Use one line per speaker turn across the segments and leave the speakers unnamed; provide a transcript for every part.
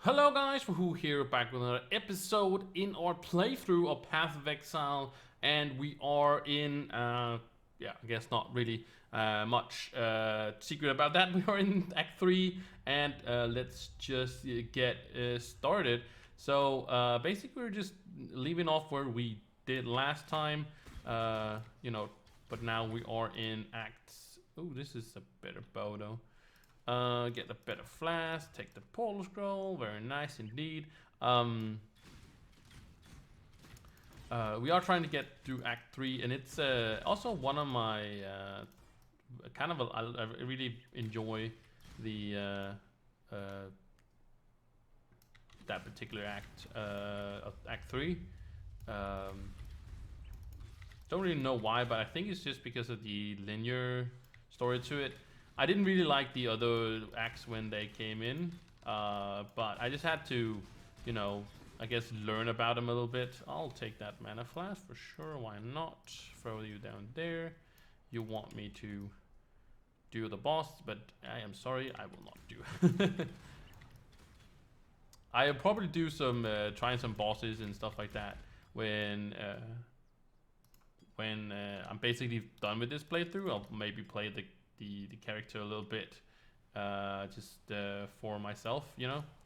Hello guys, Wahoo here, back with another episode in our playthrough of Path of Exile, and we are in, I guess not really much secret about that. We are in Act 3, and let's just get started. So basically we're just leaving off where we did last time, but now we are in Act... Oh, this is a better bow though. Get the better flask, take the portal scroll, very nice indeed. We are trying to get through Act 3, and it's also one of my I really enjoy the that particular act of Act 3. Don't really know why, but I think it's just because of the linear story to it. I didn't really like the other acts when they came in, but I just had to, I guess learn about them a little bit. I'll take that mana flask for sure, why not? Throw you down there. You want me to do the boss, but I am sorry, I will not do. I'll probably do some, trying some bosses and stuff like that when I'm basically done with this playthrough. I'll maybe play the character a little bit, just for myself,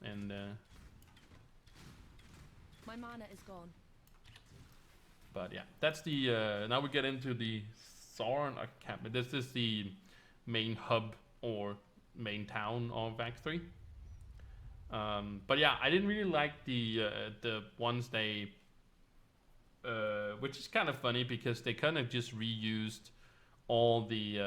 and
my mana is gone.
But yeah, that's the now we get into the Thorn encampment. This is the main hub or main town of Act 3. But yeah, I didn't really like the ones they which is kind of funny because they kind of just reused all the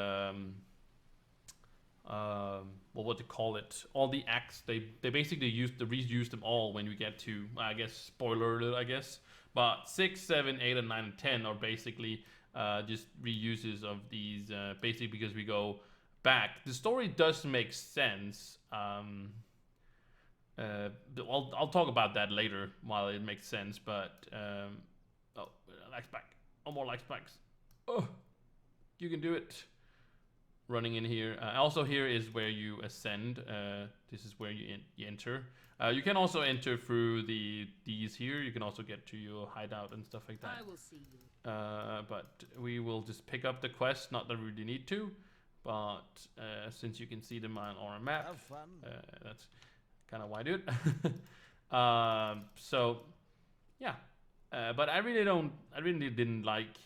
what to call it, all the acts. They basically reused them all when we get to, I guess, spoiler alert, I guess, but 6, 7, 8, and 9 and 10 are basically just reuses of these, basically because we go back. The story does make sense. I'll talk about that later while it makes sense, but oh, life back, oh, more life backs. Oh, you can do it. Running in here. Also here is where you ascend. This is where you enter. You can also enter through these here. You can also get to your hideout and stuff like that.
I will see you.
But we will just pick up the quest. Not that we really need to, but since you can see them on our map,
have fun.
that's kind of why I do it. So yeah, but I really didn't like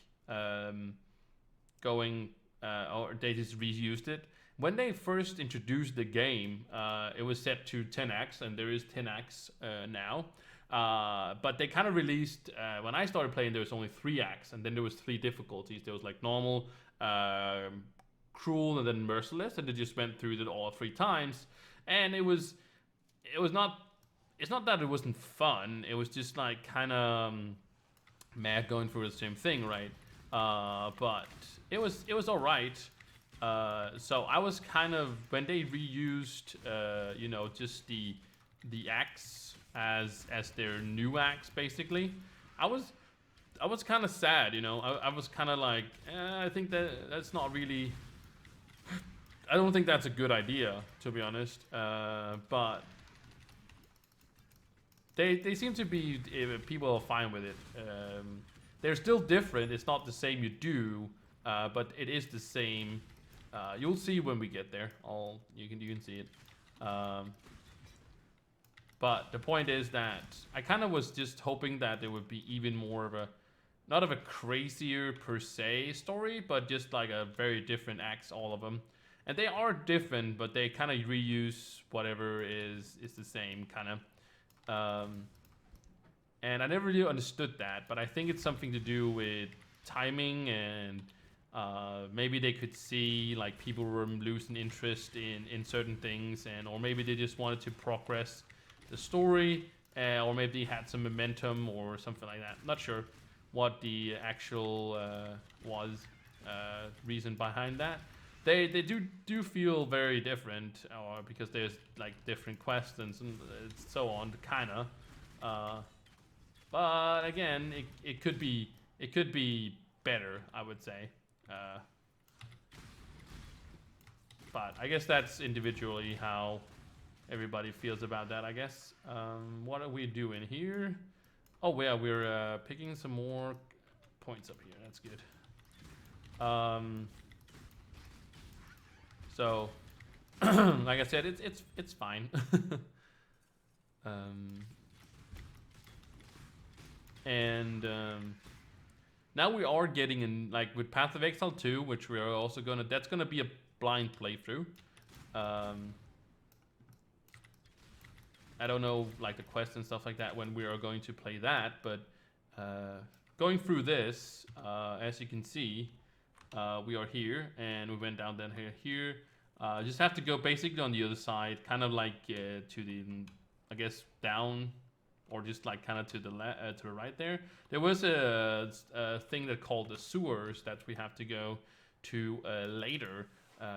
going. Or they just reused it. When they first introduced the game, it was set to 10 acts, and there is 10 acts now. But they kind of released, when I started playing, there was only 3 acts, and then there was 3 difficulties. There was like normal, cruel, and then merciless, and they just went through it all 3 times. And it was not, it's not that it wasn't fun, it was just like kind of mad going through the same thing, right? But it was all right. So I was kind of, when they reused, just the axe as their new axe, basically, I was kind of sad, I was kind of like, I think that's not really. I don't think that's a good idea, to be honest. But they seem to be, people are fine with it. They're still different. It's not the same you do, but it is the same. You'll see when we get there. You can see it. But the point is that I kind of was just hoping that there would be even more of a, not of a crazier per se story, but just like a very different acts, all of them. And they are different, but they kind of reuse whatever is the same kind of. And I never really understood that, but I think it's something to do with timing, and maybe they could see like people were losing interest in certain things, or maybe they just wanted to progress the story, or maybe they had some momentum or something like that. Not sure what the actual reason behind that. They do feel very different, or because there's like different quests and so on, kinda. But again, it could be better, I would say. But I guess that's individually how everybody feels about that, I guess. What are we doing here? Oh yeah, we're picking some more points up here. That's good. So, like I said, it's fine. Now we are getting in, like with Path of Exile 2, which we are also gonna. That's gonna be a blind playthrough. I don't know, like the quest and stuff like that when we are going to play that, but going through this, as you can see, we are here and we went down then here. Just have to go basically on the other side, kind of like to the, I guess, down, or just like kind of to the right there. There was a thing that called the sewers that we have to go to later.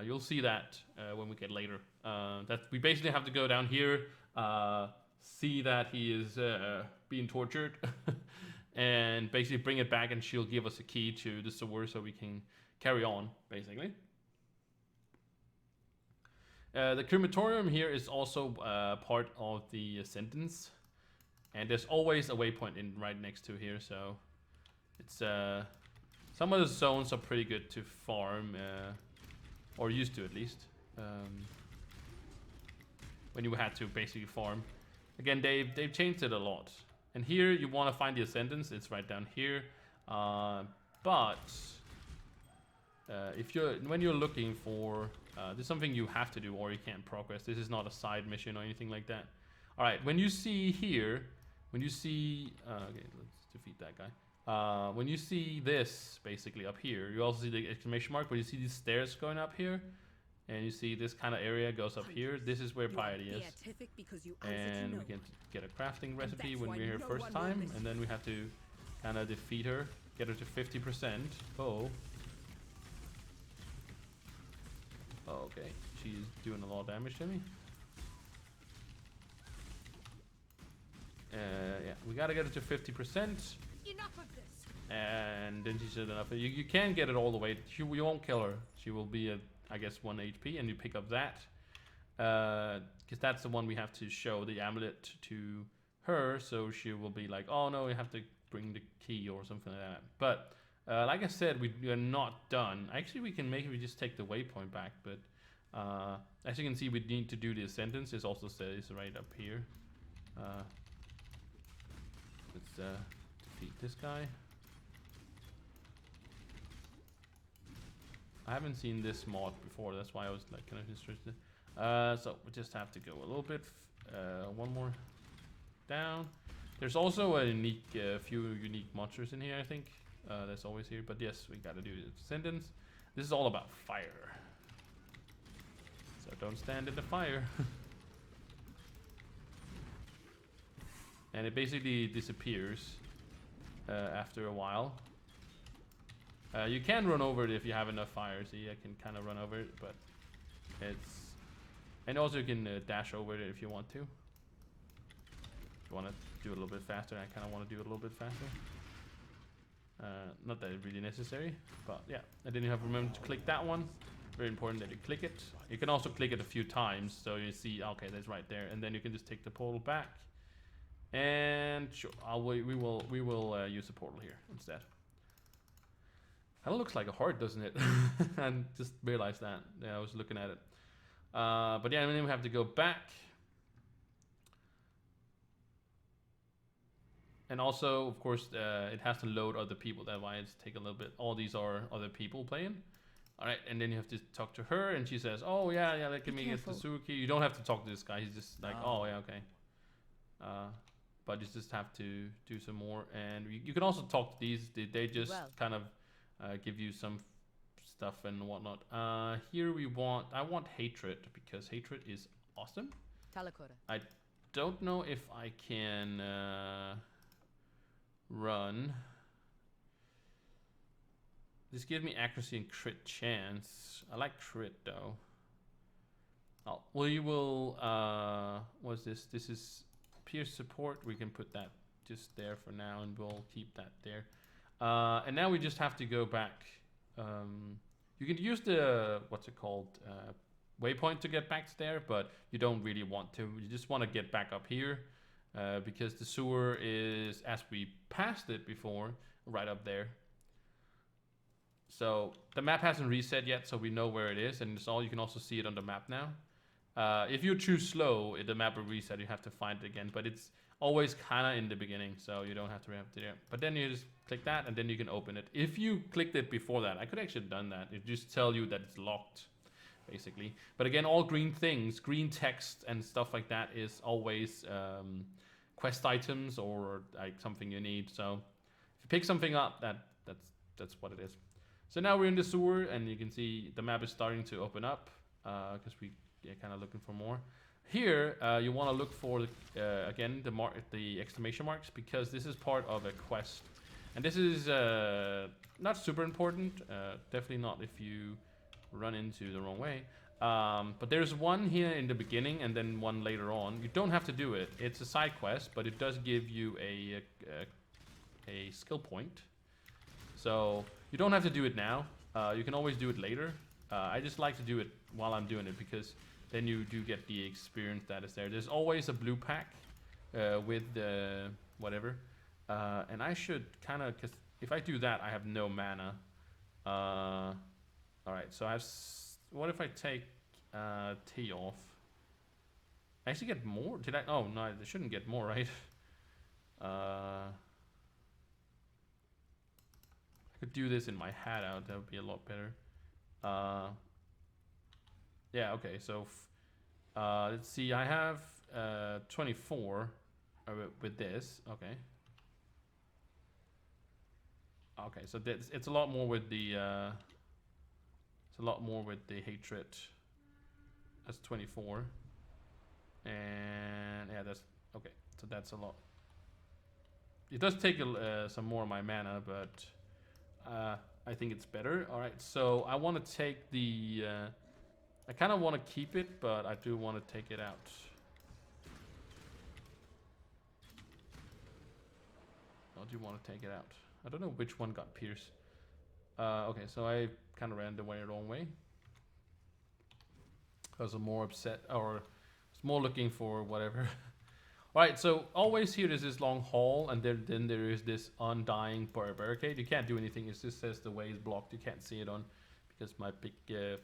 You'll see that when we get later. That we basically have to go down here, see that he is being tortured, and basically bring it back, and she'll give us a key to the sewer so we can carry on, basically. The crematorium here is also part of the sentence, and there's always a waypoint in right next to here, so it's some of the zones are pretty good to farm, or used to at least. When you had to basically farm. Again, they've changed it a lot. And here you want to find the Ascendance, it's right down here. But when you're looking for there's something you have to do or you can't progress. This is not a side mission or anything like that. Alright, when you see here, when you see okay, let's defeat that guy. When you see this basically up here, you also see the exclamation mark, but you see these stairs going up here. And you see this kind of area goes up here. This is where Piety is. And we can get a crafting recipe when we're here first time. And then we have to kind of defeat her. Get her to 50%. Oh. Oh, okay. She's doing a lot of damage to me. Yeah, we gotta get her to 50%.
Enough of this.
And then she said enough. You can get it all the way. You won't kill her. She will be at, I guess, 1 HP, and you pick up that. Because that's the one we have to show the amulet to her, so she will be like, oh no, you have to bring the key or something like that. But, like I said, we are not done. Actually, we can maybe just take the waypoint back, but as you can see, we need to do the Ascendance. It also says right up here. Let's defeat this guy. I haven't seen this mod before, that's why I was like kind of interested. So we just have to go a little bit, one more down. There's also a unique, few unique monsters in here, I think. That's always here, but yes, we gotta do the Descendants. This is all about fire. So don't stand in the fire. And it basically disappears after a while. You can run over it if you have enough fire. See, I can kind of run over it, but it's... And also you can dash over it if you want to. If you want to do it a little bit faster, I kind of want to do it a little bit faster. Not that it's really necessary, but yeah. And then you have to remember to click that one. Very important that you click it. You can also click it a few times, so you see, okay, that's right there. And then you can just take the portal back. And sure, we will use the portal here instead. Kind of looks like a heart, doesn't it? And just realized that. Yeah, I was looking at it. But yeah, and then we have to go back. And also, of course, it has to load other people. That's why it's take a little bit. All these are other people playing. All right, and then you have to talk to her, and she says, "Oh yeah, that can make it the Suzuki." You don't have to talk to this guy. He's just like, "Oh yeah, okay." But you just have to do some more, and you can also talk to these. They just kind of give you some stuff and whatnot. Here I want hatred, because hatred is awesome. I don't know if I can run. This gives me accuracy and crit chance. I like crit though. Oh, we will, what's this? This is Pierce support. We can put that just there for now, and we'll keep that there. And now we just have to go back. You can use the, what's it called? waypoint to get back to there, but you don't really want to. You just want to get back up here because the sewer is, as we passed it before, right up there. So the map hasn't reset yet, so we know where it is, and it's all, you can also see it on the map now. If you're too slow, the map will reset. You have to find it again, but it's always kind of in the beginning, so you don't have to do it. But then you just click that, and then you can open it. If you clicked it before that, I could actually have done that. It just tell you that it's locked, basically. But again, all green things, green text and stuff like that is always quest items or like something you need. So if you pick something up, that's what it is. So now we're in the sewer, and you can see the map is starting to open up because we kind of looking for more. Here, you want to look for again the exclamation marks, because this is part of a quest, and this is not super important. Definitely not if you run into the wrong way. But there's one here in the beginning, and then one later on. You don't have to do it. It's a side quest, but it does give you a skill point. So you don't have to do it now. You can always do it later. I just like to do it while I'm doing it, because then you do get the experience that is there. There's always a blue pack with whatever. And I should kind of, because if I do that, I have no mana. Alright, so what if I take T off? I actually get more? Did I? Oh, no, I shouldn't get more, right? I could do this in my hat out. That would be a lot better. Yeah, okay, so let's see. I have 24 with this. Okay. Okay, so it's a lot more with the hatred. That's 24. And yeah, that's okay. So that's a lot. It does take some more of my mana, but I think it's better. All right, so I want to take the. I kind of want to keep it, but I do want to take it out. I do want to take it out. I don't know which one got pierced. Okay, so I kind of ran the wrong way. I was more upset, or was more looking for whatever. Alright, so always here there's this long hall, and then there is this undying barricade. You can't do anything, it just says the way is blocked. You can't see it on, because my big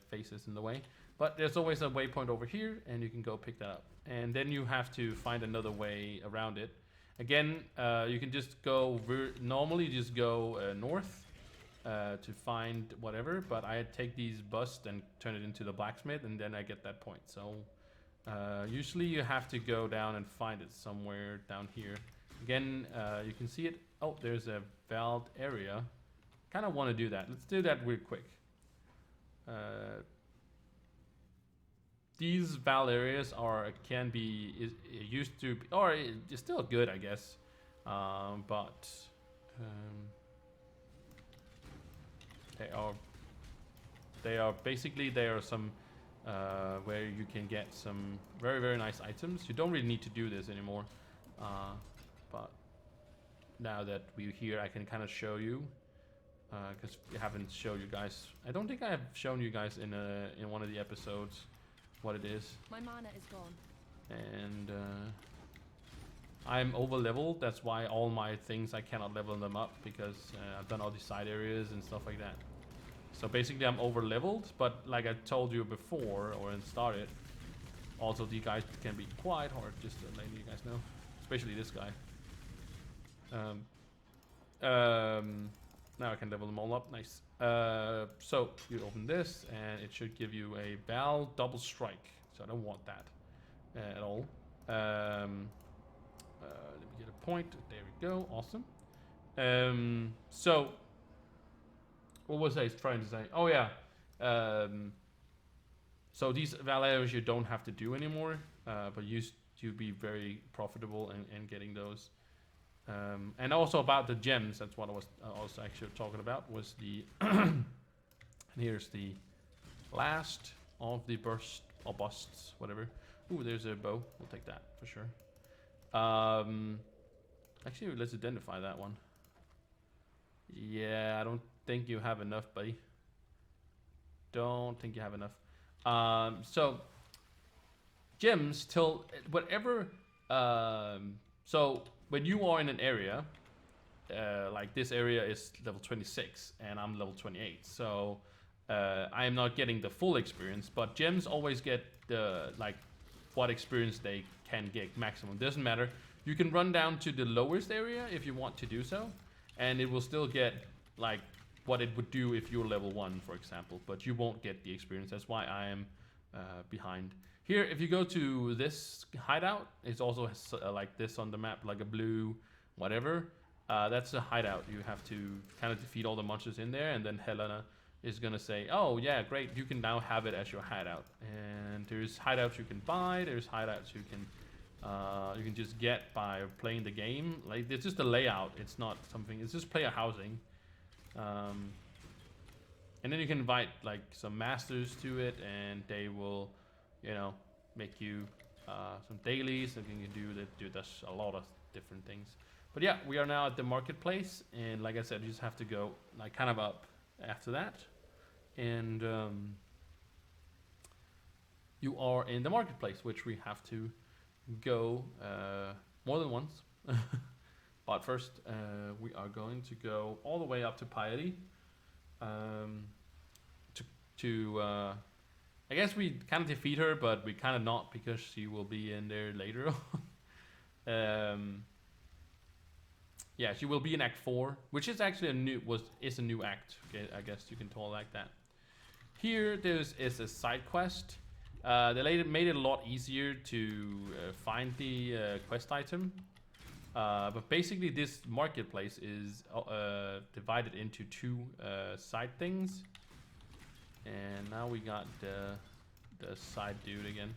face is in the way. But there's always a waypoint over here, and you can go pick that up. And then you have to find another way around it. Again, you can just go, normally just go north to find whatever, but I take these busts and turn it into the blacksmith, and then I get that point. So usually you have to go down and find it somewhere down here. Again, you can see it. Oh, there's a valved area. Kind of want to do that. Let's do that real quick. These valve areas used to be, or it's still good, I guess, but they are basically, there are some where you can get some very, very nice items. You don't really need to do this anymore, but now that we're here, I can kind of show you, because I haven't shown you guys. I don't think I have shown you guys in one of the episodes what it is.
My mana is gone.
And I'm over leveled. That's why all my things, I cannot level them up, because I've done all these side areas and stuff like that. So basically I'm over leveled, but like I told you before, or in started, also these guys can be quite hard, just to let you guys know, especially this guy. Now I can level them all up. Nice. So you open this, and it should give you a Val double strike. So I don't want that at all. Let me get a point. There we go. Awesome. So what was I trying to say? Oh yeah. So these Val areas you don't have to do anymore, but used to be very profitable in getting those. And also about the gems, that's what I was actually talking about, was the and here's the last of the burst or busts, whatever. Ooh, there's a bow. We'll take that for sure. Actually, let's identify that one. Yeah, I don't think you have enough, buddy. Don't think you have enough. So gems till whatever. So when you are in an area, like this area is level 26 and I'm level 28, so I am not getting the full experience. But gems always get the like what experience they can get maximum. Doesn't matter. You can run down to the lowest area if you want to do so, and it will still get like what it would do if you're level 1, for example, but you won't get the experience. That's why I am behind. Here, if you go to this hideout, it's also like this on the map, like a blue whatever. That's a hideout. You have to kind of defeat all the monsters in there, and then Helena is gonna say, oh yeah, great, you can now have it as your hideout. And there's hideouts you can buy, there's hideouts you can just get by playing the game. Like, it's just a layout, it's not something, it's just player housing. And then you can invite like some masters to it, and they will, you know, make you some dailies. Something you can do that do does a lot of different things. But yeah, we are now at the marketplace, and like I said, you just have to go like kind of up after that, and you are in the marketplace, which we have to go more than once. But first, we are going to go all the way up to Piety. I guess we kind of defeat her, but we kind of not, because she will be in there later on. Yeah, she will be in Act 4, which is actually a new act. Okay, I guess you can call it like that. Here, is a side quest. They made it a lot easier to find the quest item. But basically, this marketplace is divided into two side things. And now we got the side dude again.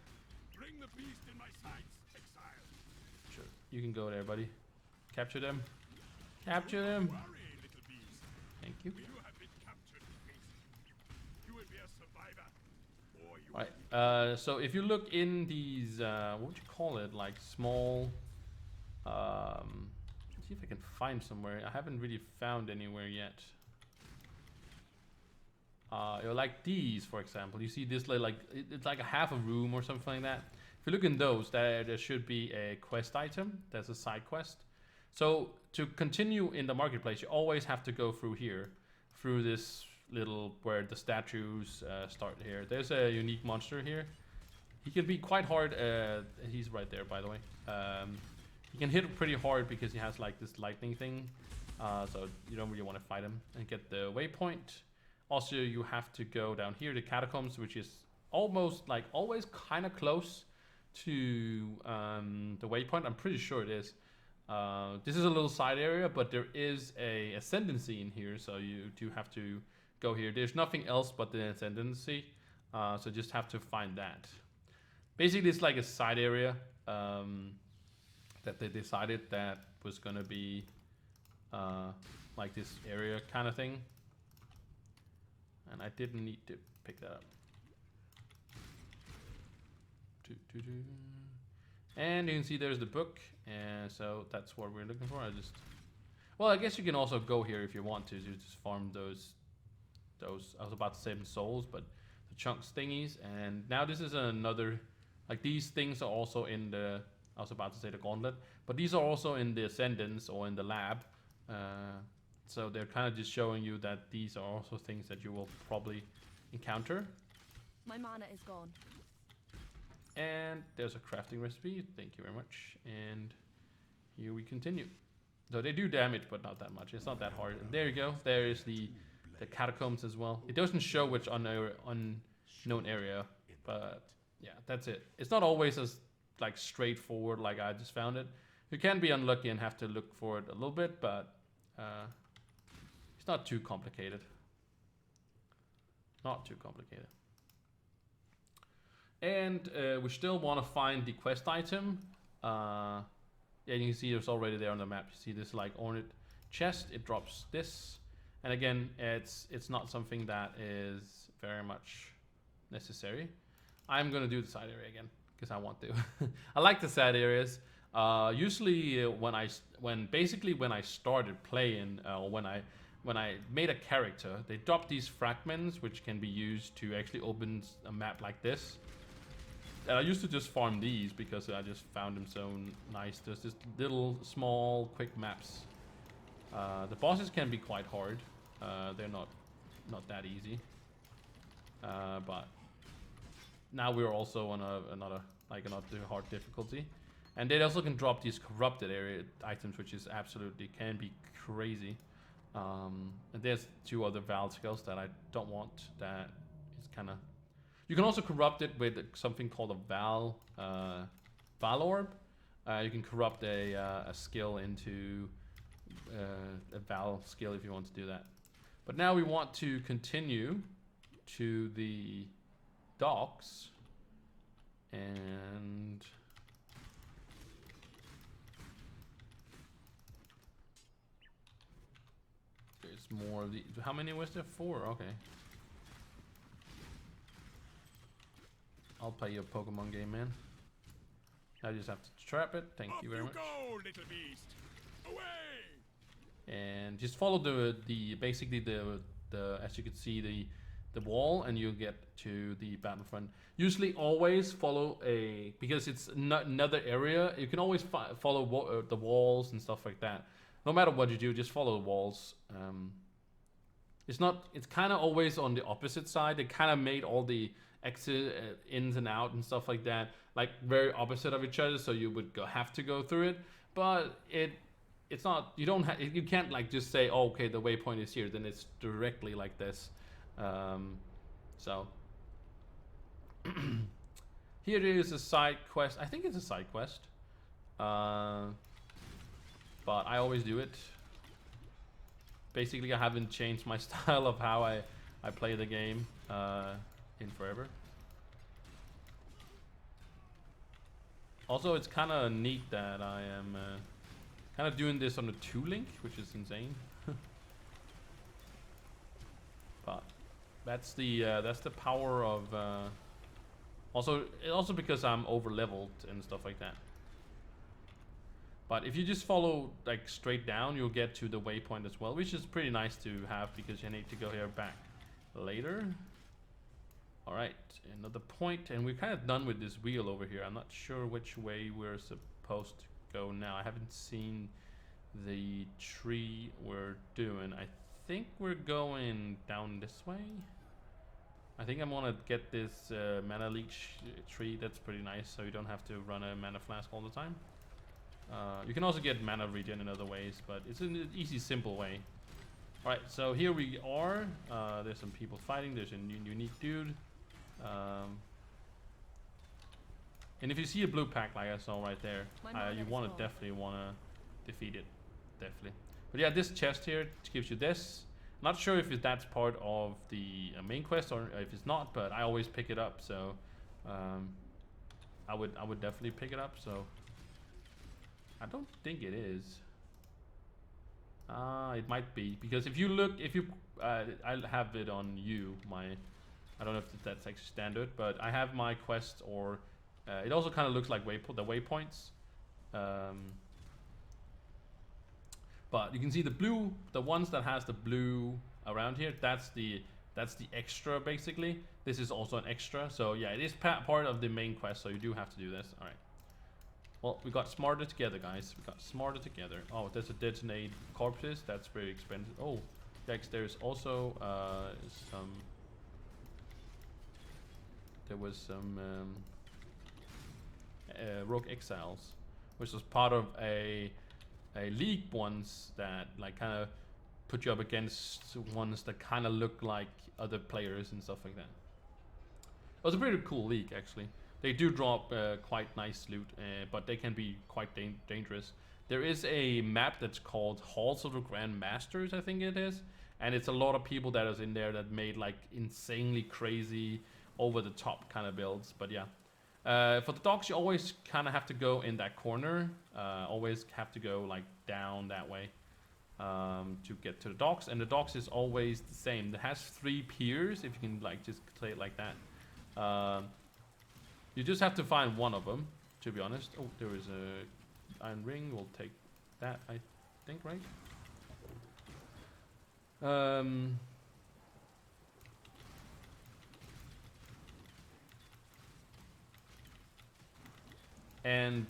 Bring the beast in my sights, Exile.
Sure, you can go there, buddy. Capture them. Capture them.
Worry, little beast.
Thank you.
You have been captured, beast. You will be a survivor, or you
Right. So if you look in these, what would you call it? Like small. Let's see if I can find somewhere. I haven't really found anywhere yet. Like these, for example. You see this like it's like a half a room or something like that. If you look in those, there should be a quest item. That's a side quest. So to continue in the marketplace, you always have to go through here, through this little where the statues start here. There's a unique monster here. He can be quite hard. He's right there, by the way. He can hit pretty hard because he has like this lightning thing. So you don't really want to fight him and get the waypoint. Also, you have to go down here, the catacombs, which is almost like always kind of close to the waypoint. I'm pretty sure it is. This is a little side area, but there is a ascendancy in here, so you do have to go here. There's nothing else but the ascendancy, so just have to find that. Basically, it's like a side area that they decided that was gonna be like this area kind of thing. And I didn't need to pick that up. And you can see there's the book, and so that's what we're looking for. Well, I guess you can also go here if you want to just farm those. I was about to say them souls, but the chunks thingies. And now this is another, like these things are also in the. I was about to say the gauntlet, but these are also in the ascendance or in the lab. So they're kind of just showing you that these are also things that you will probably encounter.
My mana is gone.
And there's a crafting recipe. Thank you very much. And here we continue. So they do damage, but not that much. It's not that hard. And there you go. There is the catacombs as well. It doesn't show which unknown area, but yeah, that's it. It's not always as like straightforward like I just found it. You can be unlucky and have to look for it a little bit, but it's not too complicated. Not too complicated. And we still want to find the quest item. Yeah, you can see it's already there on the map. You see this like ornate chest. It drops this. And again, it's not something that is very much necessary. I'm gonna do the side area again because I want to. I like the side areas. Usually when I started playing, when I when I made a character, they dropped these fragments which can be used to actually open a map like this. And I used to just farm these because I just found them so nice. There's just little, small, quick maps. The bosses can be quite hard. They're not that easy. But now we're also on another hard difficulty. And they also can drop these corrupted area items, which is absolutely can be crazy. And there's 2 other Val skills that I don't want. That is kind of. You can also corrupt it with something called a Val Orb. You can corrupt a skill into a Val skill if you want to do that. But now we want to continue to the docks and. More of the. How many was there? 4. Okay. I'll play your Pokemon game, man. I just have to trap it. Thank you very much.
Go, little beast. Away.
And just follow the basically the as you can see the wall, and you'll get to the battlefront. Usually, always follow because it's not another area. You can always follow the walls and stuff like that. No matter what you do, just follow the walls. It's kind of always on the opposite side. They kind of made all the exit ins and out and stuff like that like very opposite of each other, so you would have to go through it. But it's not. You can't like just say, oh, okay, the waypoint is here. Then it's directly like this. So here is a side quest. I think it's a side quest. But I always do it. Basically, I haven't changed my style of how I play the game in forever. Also, it's kind of neat that I am kind of doing this on a 2-link, which is insane. But that's the power of. Also because I'm over leveled and stuff like that. But if you just follow like straight down, you'll get to the waypoint as well, which is pretty nice to have because you need to go here back later. All right, another point, and we're kind of done with this wheel over here. I'm not sure which way we're supposed to go now. I haven't seen the tree we're doing. I think we're going down this way. I think I'm gonna get this mana leech tree. That's pretty nice, so you don't have to run a mana flask all the time. You can also get mana regen in other ways, but it's an easy, simple way. Alright, so here we are. There's some people fighting. There's a unique dude. And if you see a blue pack like I saw right there, you definitely want to defeat it. Definitely. But yeah, this chest here gives you this. Not sure if that's part of the main quest or if it's not, but I always pick it up. So I would definitely pick it up. So I don't think it is. It might be because if you look, I'll have it on you. I don't know if that's actually standard, but I have my quest, or it also kind of looks like the waypoints. But you can see the ones that has the blue around here. That's the extra basically. This is also an extra. So yeah, it is part of the main quest. So you do have to do this. All right. Well, we got smarter together, guys. We got smarter together. Oh, there's a detonate corpses. That's very expensive. Oh, yikes. There's also there was some rogue exiles, which was part of a league once that like kind of put you up against ones that kind of look like other players and stuff like that. It was a pretty cool league, actually. They do drop quite nice loot, but they can be quite dangerous. There is a map that's called Halls of the Grand Masters, I think it is, and it's a lot of people that is in there that made like insanely crazy, over the top kind of builds. But yeah, for the docks, you always kind of have to go in that corner. Always have to go like down that way to get to the docks, and the docks is always the same. It has 3 piers, if you can like just play it like that. You just have to find one of them, to be honest. Oh, there is a iron ring. We'll take that, I think, right? Um, and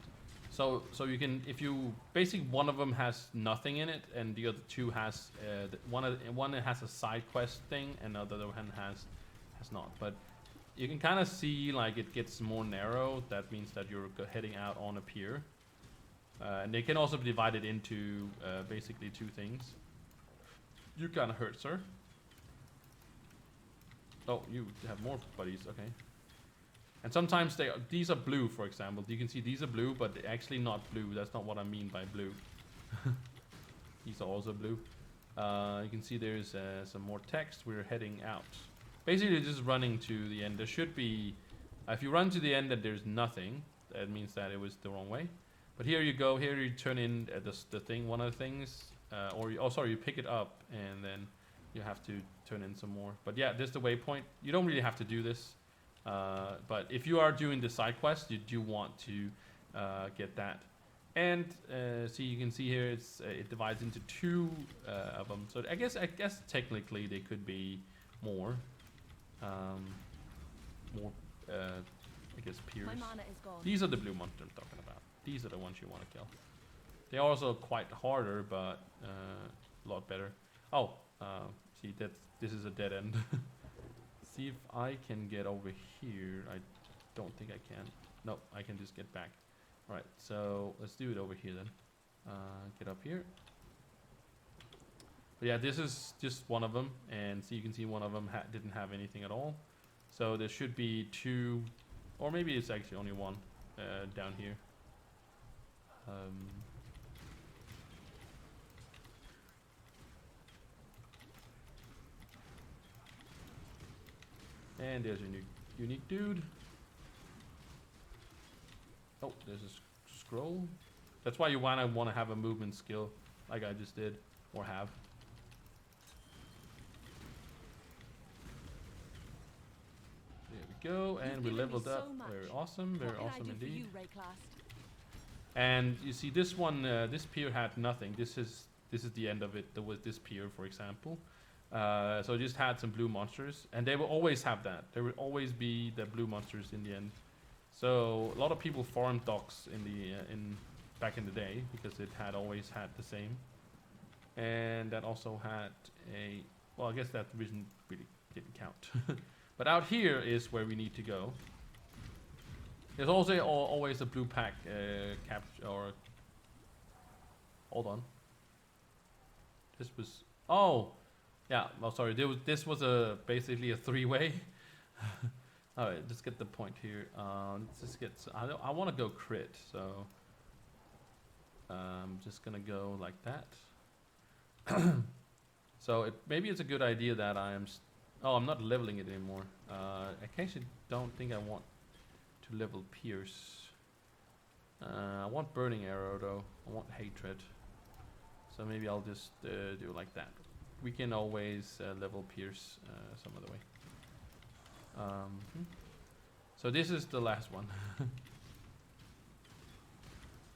so you can, if you basically, one of them has nothing in it and the other two has one has a side quest thing and the other one has not, but you can kind of see like it gets more narrow. That means that you're heading out on a pier, and they can also be divided into basically two things. You kind of hurt, sir. Oh, you have more buddies. Okay. And sometimes these are blue, for example. You can see these are blue, but they're actually not blue. That's not what I mean by blue. These are also blue. You can see there's some more text. We're heading out. Basically, just running to the end. There should be... if you run to the end and there's nothing, that means that it was the wrong way. But here you go. Here you turn in the thing, one of the things. You pick it up and then you have to turn in some more. But yeah, there's the waypoint. You don't really have to do this. But if you are doing the side quest, you do want to get that. And see, you can see here it divides into two of them. So I guess technically they could be more, I guess piers.
My mana is gone.
These are the blue monsters I'm talking about. These are the ones you want to kill. They're also quite harder, but a lot better. Oh, see this is a dead end. See if I can get over here. I don't think I can. No, I can just get back. Alright, so let's do it over here then. Get up here. But yeah, this is just one of them. And so you can see one of them didn't have anything at all. So there should be two, or maybe it's actually only one down here. And there's a unique dude. Oh, there's a scroll. That's why you want to have a movement skill, like I just did, or have. There we go, and we leveled up. Very awesome, very awesome indeed. And you see this one, this pier had nothing. This is the end of it. There was this pier, for example. So it just had some blue monsters, and they will always have that. There will always be the blue monsters in the end. So a lot of people farmed docks back in the day because it had always had the same. And that also had a, well, I guess that reason really didn't count. But out here is where we need to go. There's also always a blue pack capture, or hold on. This was, oh. Yeah, well, sorry. This was basically a three-way. All right, let's get the point here. Let's just get. I want to go crit, so I'm just gonna go like that. So maybe it's a good idea that I'm not leveling it anymore. I actually don't think I want to level Pierce. I want Burning Arrow though. I want Hatred. So maybe I'll just do it like that. We can always level Pierce some other way. So this is the last one.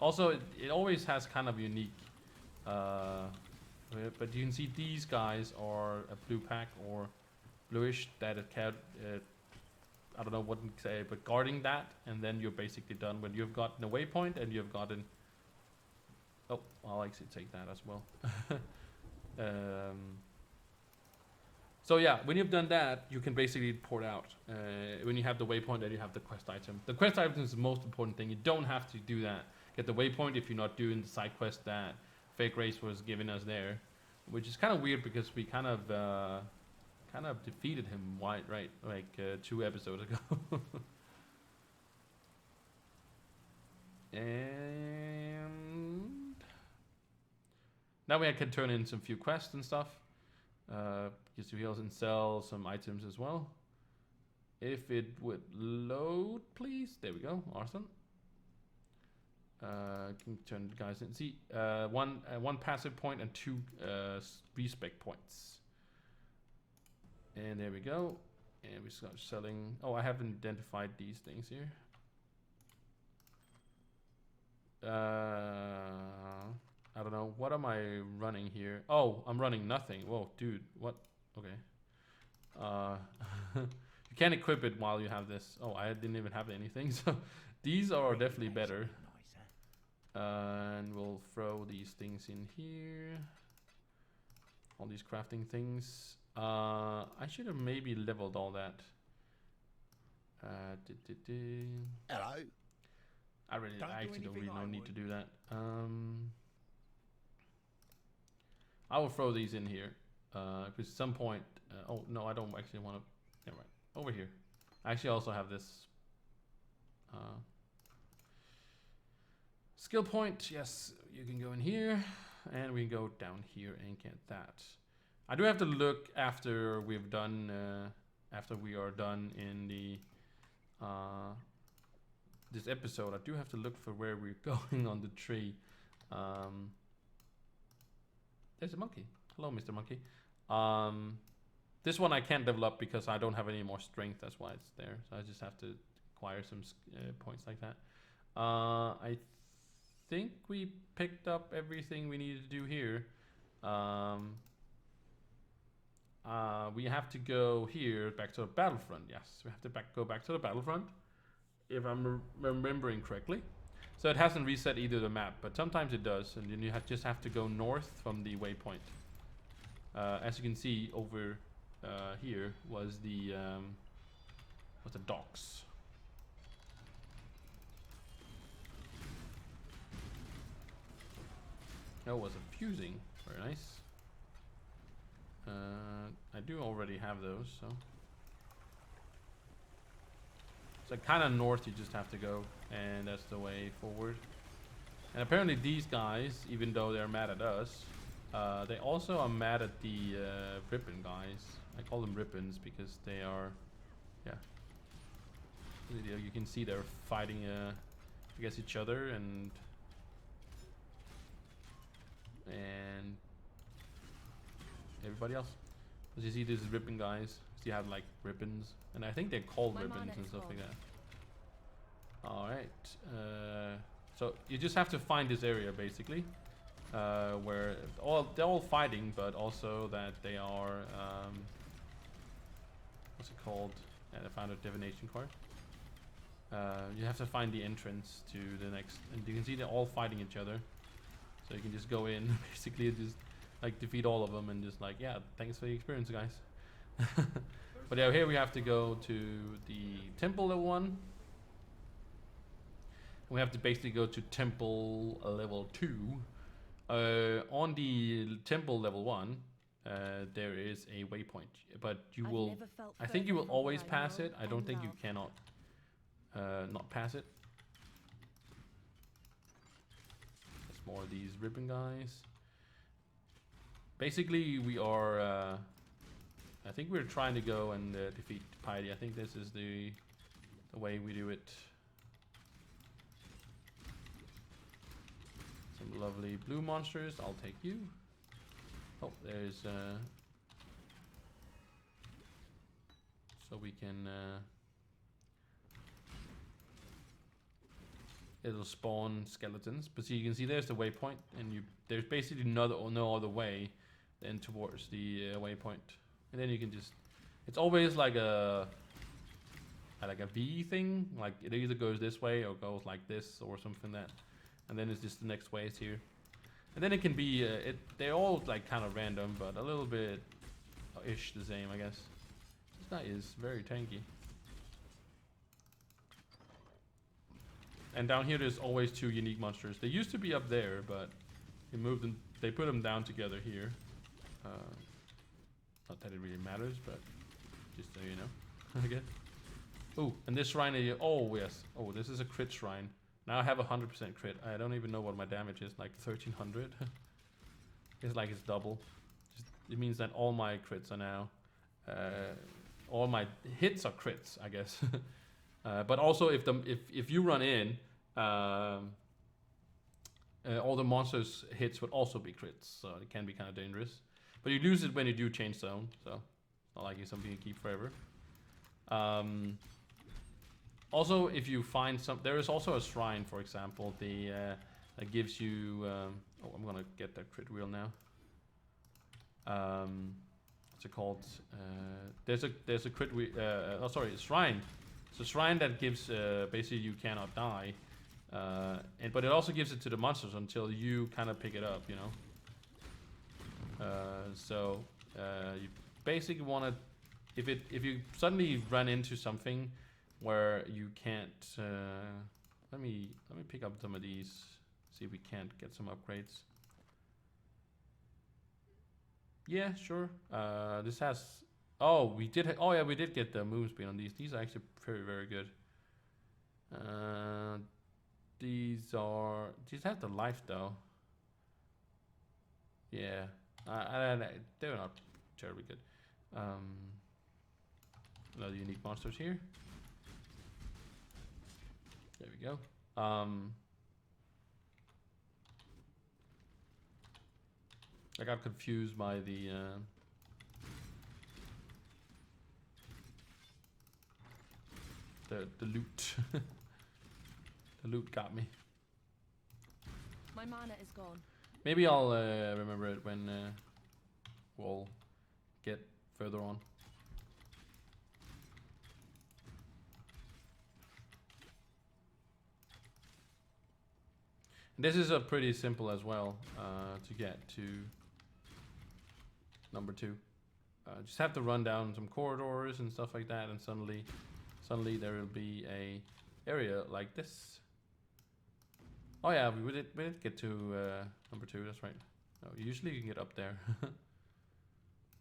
Also, it always has kind of unique, but you can see these guys are a blue pack or bluish that it can, I don't know what to say, but guarding that, and then you're basically done when you've gotten a waypoint and you've gotten. Oh, I'll actually take that as well. So yeah, when you've done that, you can basically port out. When you have the waypoint, then you have the quest item. The quest item is the most important thing. You don't have to do that. Get the waypoint if you're not doing the side quest that Fake Race was giving us there, which is kind of weird because we kind of defeated him like 2 episodes ago. And now we can turn in some few quests and stuff. Just to heal and sell some items as well. If it would load, please. There we go. Awesome. Can turn the guys in. See, one passive point and 2 respec points. And there we go. And we start selling. Oh, I haven't identified these things here. I don't know what am I running here? Oh, I'm running nothing. Whoa, dude, what? Okay. You can't equip it while you have this. Oh, I didn't even have anything, so these are definitely better. And we'll throw these things in here. All these crafting things. I should have maybe leveled all that.
Hello.
I actually don't really no need to do that. I will throw these in here. Because at some point, oh no, I don't actually want to. Never mind. Over here. I actually also have this skill point. Yes, you can go in here, and we can go down here and get that. I do have to look after we've done, after we are done in the this episode. I do have to look for where we're going on the tree. There's a monkey. Hello, Mr. Monkey. This one I can't develop because I don't have any more strength. That's why it's there. So I just have to acquire some points like that. I think we picked up everything we needed to do here. We have to go here back to the battlefront. Yes, we have to go back to the battlefront, if I'm remembering correctly. So it hasn't reset either the map, but sometimes it does, and then you just have to go north from the waypoint. As you can see over here was the docks. That was a fusing, very nice. I do already have those, so. So kind of north you just have to go, and that's the way forward. And apparently these guys, even though they're mad at us, they also are mad at the ribbon guys. I call them ribbons because they are, yeah. You can see they're fighting against each other and everybody else. As you see, these ribbon guys. You have like ribbons, and I think they're called ribbons and stuff like that. All right. So you just have to find this area basically, where they're all fighting, but also that they are what's it called? Yeah, I found a divination card. You have to find the entrance to the next, and you can see they're all fighting each other. So you can just go in, basically, and just like defeat all of them, and just like, yeah, thanks for the experience, guys. But yeah, here we have to go to the temple level 1. We have to basically go to temple level 2. On the temple level 1, there is a waypoint, but you will. I think you will always pass it. I don't think you cannot not pass it. There's more of these ribbon guys. Basically, we are. I think we're trying to go and defeat Piety. I think this is the way we do it. Some lovely blue monsters. I'll take you. Oh, there's so we can it'll spawn skeletons. But see, you can see there's the waypoint, and there's basically no other way than towards the waypoint. And then you can just, it's always like a V thing, like it either goes this way or goes like this or something like that. And then it's just the next way is here. And then it can be, they're all like kind of random, but a little bit ish the same, I guess. This guy is very tanky. And down here there's always 2 unique monsters. They used to be up there, but they moved them, they put them down together here. Not that it really matters, but just so you know, I guess. Oh, and this shrine here, oh yes. Oh, this is a crit shrine. Now I have 100% crit. I don't even know what my damage is, like 1300. It's like it's double. It means that all my crits are now, all my hits are crits, I guess. But also if you run in, all the monsters hits would also be crits, so it can be kind of dangerous. But you lose it when you do change zone, so it's not like it's something you keep forever. Also, if you find there is also a shrine, for example, the that gives you. Oh, I'm gonna get that crit wheel now. What's it called? There's a crit wheel. Oh, sorry, a shrine. It's a shrine that gives basically you cannot die, but it also gives it to the monsters until you kind of pick it up, you know. So you basically want to, if you suddenly run into something where you can't, let me pick up some of these. See if we can't get some upgrades. Yeah, sure. This has. Oh, we did. Oh, yeah, we did get the move speed on these. These are actually very, very good. These have the life though. Yeah, they're not terribly good. Another unique monsters here. There we go. I got confused by the loot. The loot got me.
My mana is gone.
Maybe I'll remember it when we'll get further on. And this is a pretty simple as well to get to number 2. Just have to run down some corridors and stuff like that, and suddenly there will be a area like this. Oh yeah, we did get to number 2. That's right. No, usually you can get up there.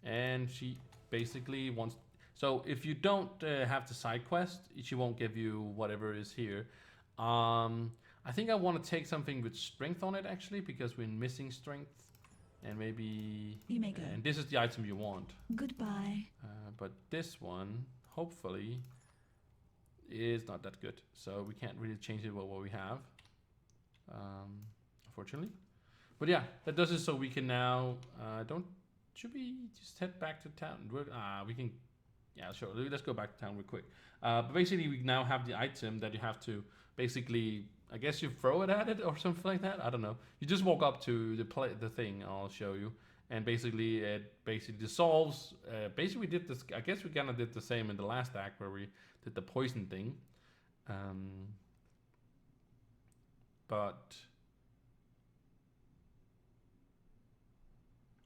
And she basically wants. So if you don't have the side quest, she won't give you whatever is here. I think I want to take something with strength on it actually, because we're missing strength. And maybe.
You may go.
And this is the item you want.
Goodbye.
But this one, hopefully, is not that good. So we can't really change it with what we have. Unfortunately. But yeah, that does it so we can now. Should we just head back to town? We can. Yeah, sure. Let's go back to town real quick. But basically, we now have the item that you have to basically. I guess you throw it at it or something like that. I don't know. You just walk up to the thing. I'll show you, and basically it dissolves. Basically, we did this. I guess we kind of did the same in the last act where we did the poison thing. But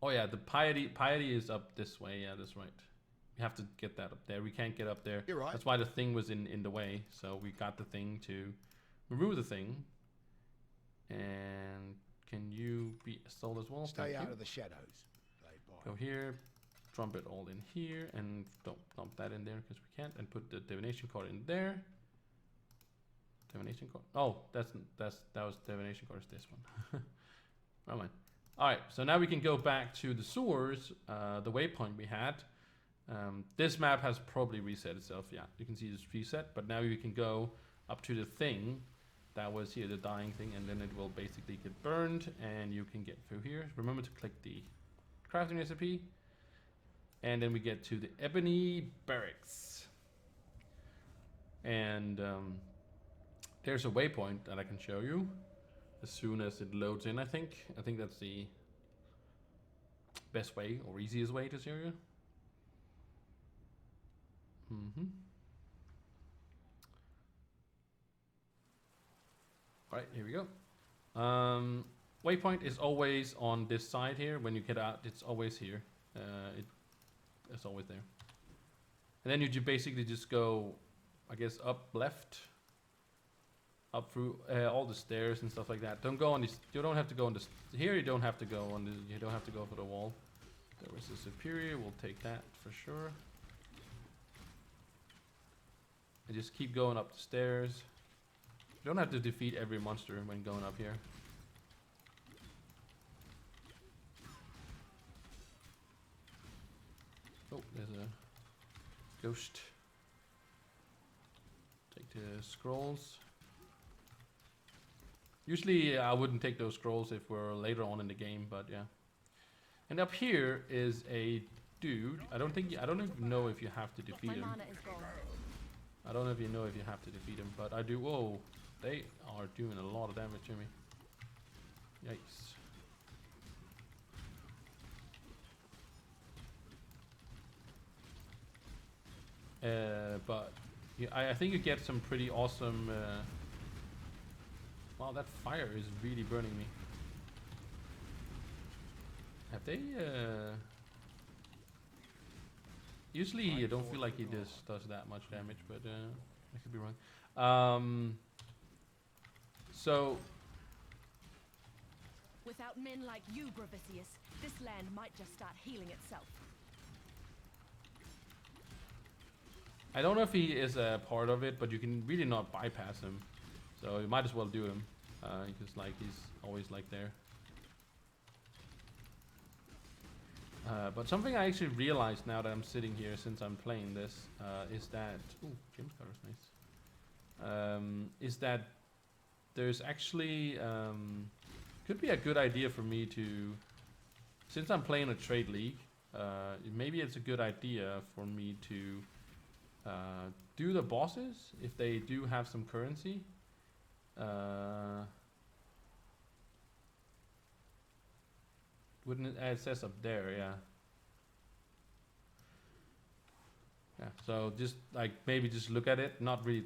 oh yeah, the piety is up this way. Yeah, that's right. We have to get that up there. We can't get up there.
You're right.
That's why the thing was in the way. So we got the thing to remove the thing. And can you be sold as well?
Stay out of the shadows.
Go here, dump it all in here, and don't dump that in there because we can't. And put the divination card in there. Divination card. Oh, that was divination card. Is this one? Never mind. All right, so now we can go back to the sewers, the waypoint we had. This map has probably reset itself. Yeah, you can see it's reset, but now you can go up to the thing that was here, the dying thing, and then it will basically get burned, and you can get through here. Remember to click the crafting recipe, and then we get to the Ebony Barracks. And there's a waypoint that I can show you as soon as it loads in. I think that's the best way or easiest way to show you. All right, here we go. Waypoint is always on this side here. When you get out, it's always here. It's always there. And then you basically just go, I guess, up left, up through all the stairs and stuff like that. Don't go on this. You don't have to go on this. Here you don't have to go on the. You don't have to go for the wall. There was a superior. We'll take that for sure. And just keep going up the stairs. You don't have to defeat every monster when going up here. Oh, there's a ghost. Take the scrolls. Usually I wouldn't take those scrolls if we're later on in the game, but yeah. And up here is a dude. I don't even know if you have to defeat
My
him.
mana is gone.
I don't know if you have to defeat him, but I do. Whoa, they are doing a lot of damage to me. Yikes. But yeah, I think you get some pretty awesome. Wow, that fire is really burning me. Have they? Usually, I don't feel like he does that much damage, but I could be wrong. So
Without men like you, Bravicius, this land might just start healing itself.
I don't know if he is a part of it, but you can really not bypass him. So you might as well do him, because like he's always like there. But something I actually realized now that I'm sitting here since I'm playing this is that James Carter's nice. Is that there's actually could be a good idea for me to, since I'm playing a trade league, maybe it's a good idea for me to do the bosses if they do have some currency. Wouldn't it? It says up there, yeah. Yeah. So just like maybe just look at it, not really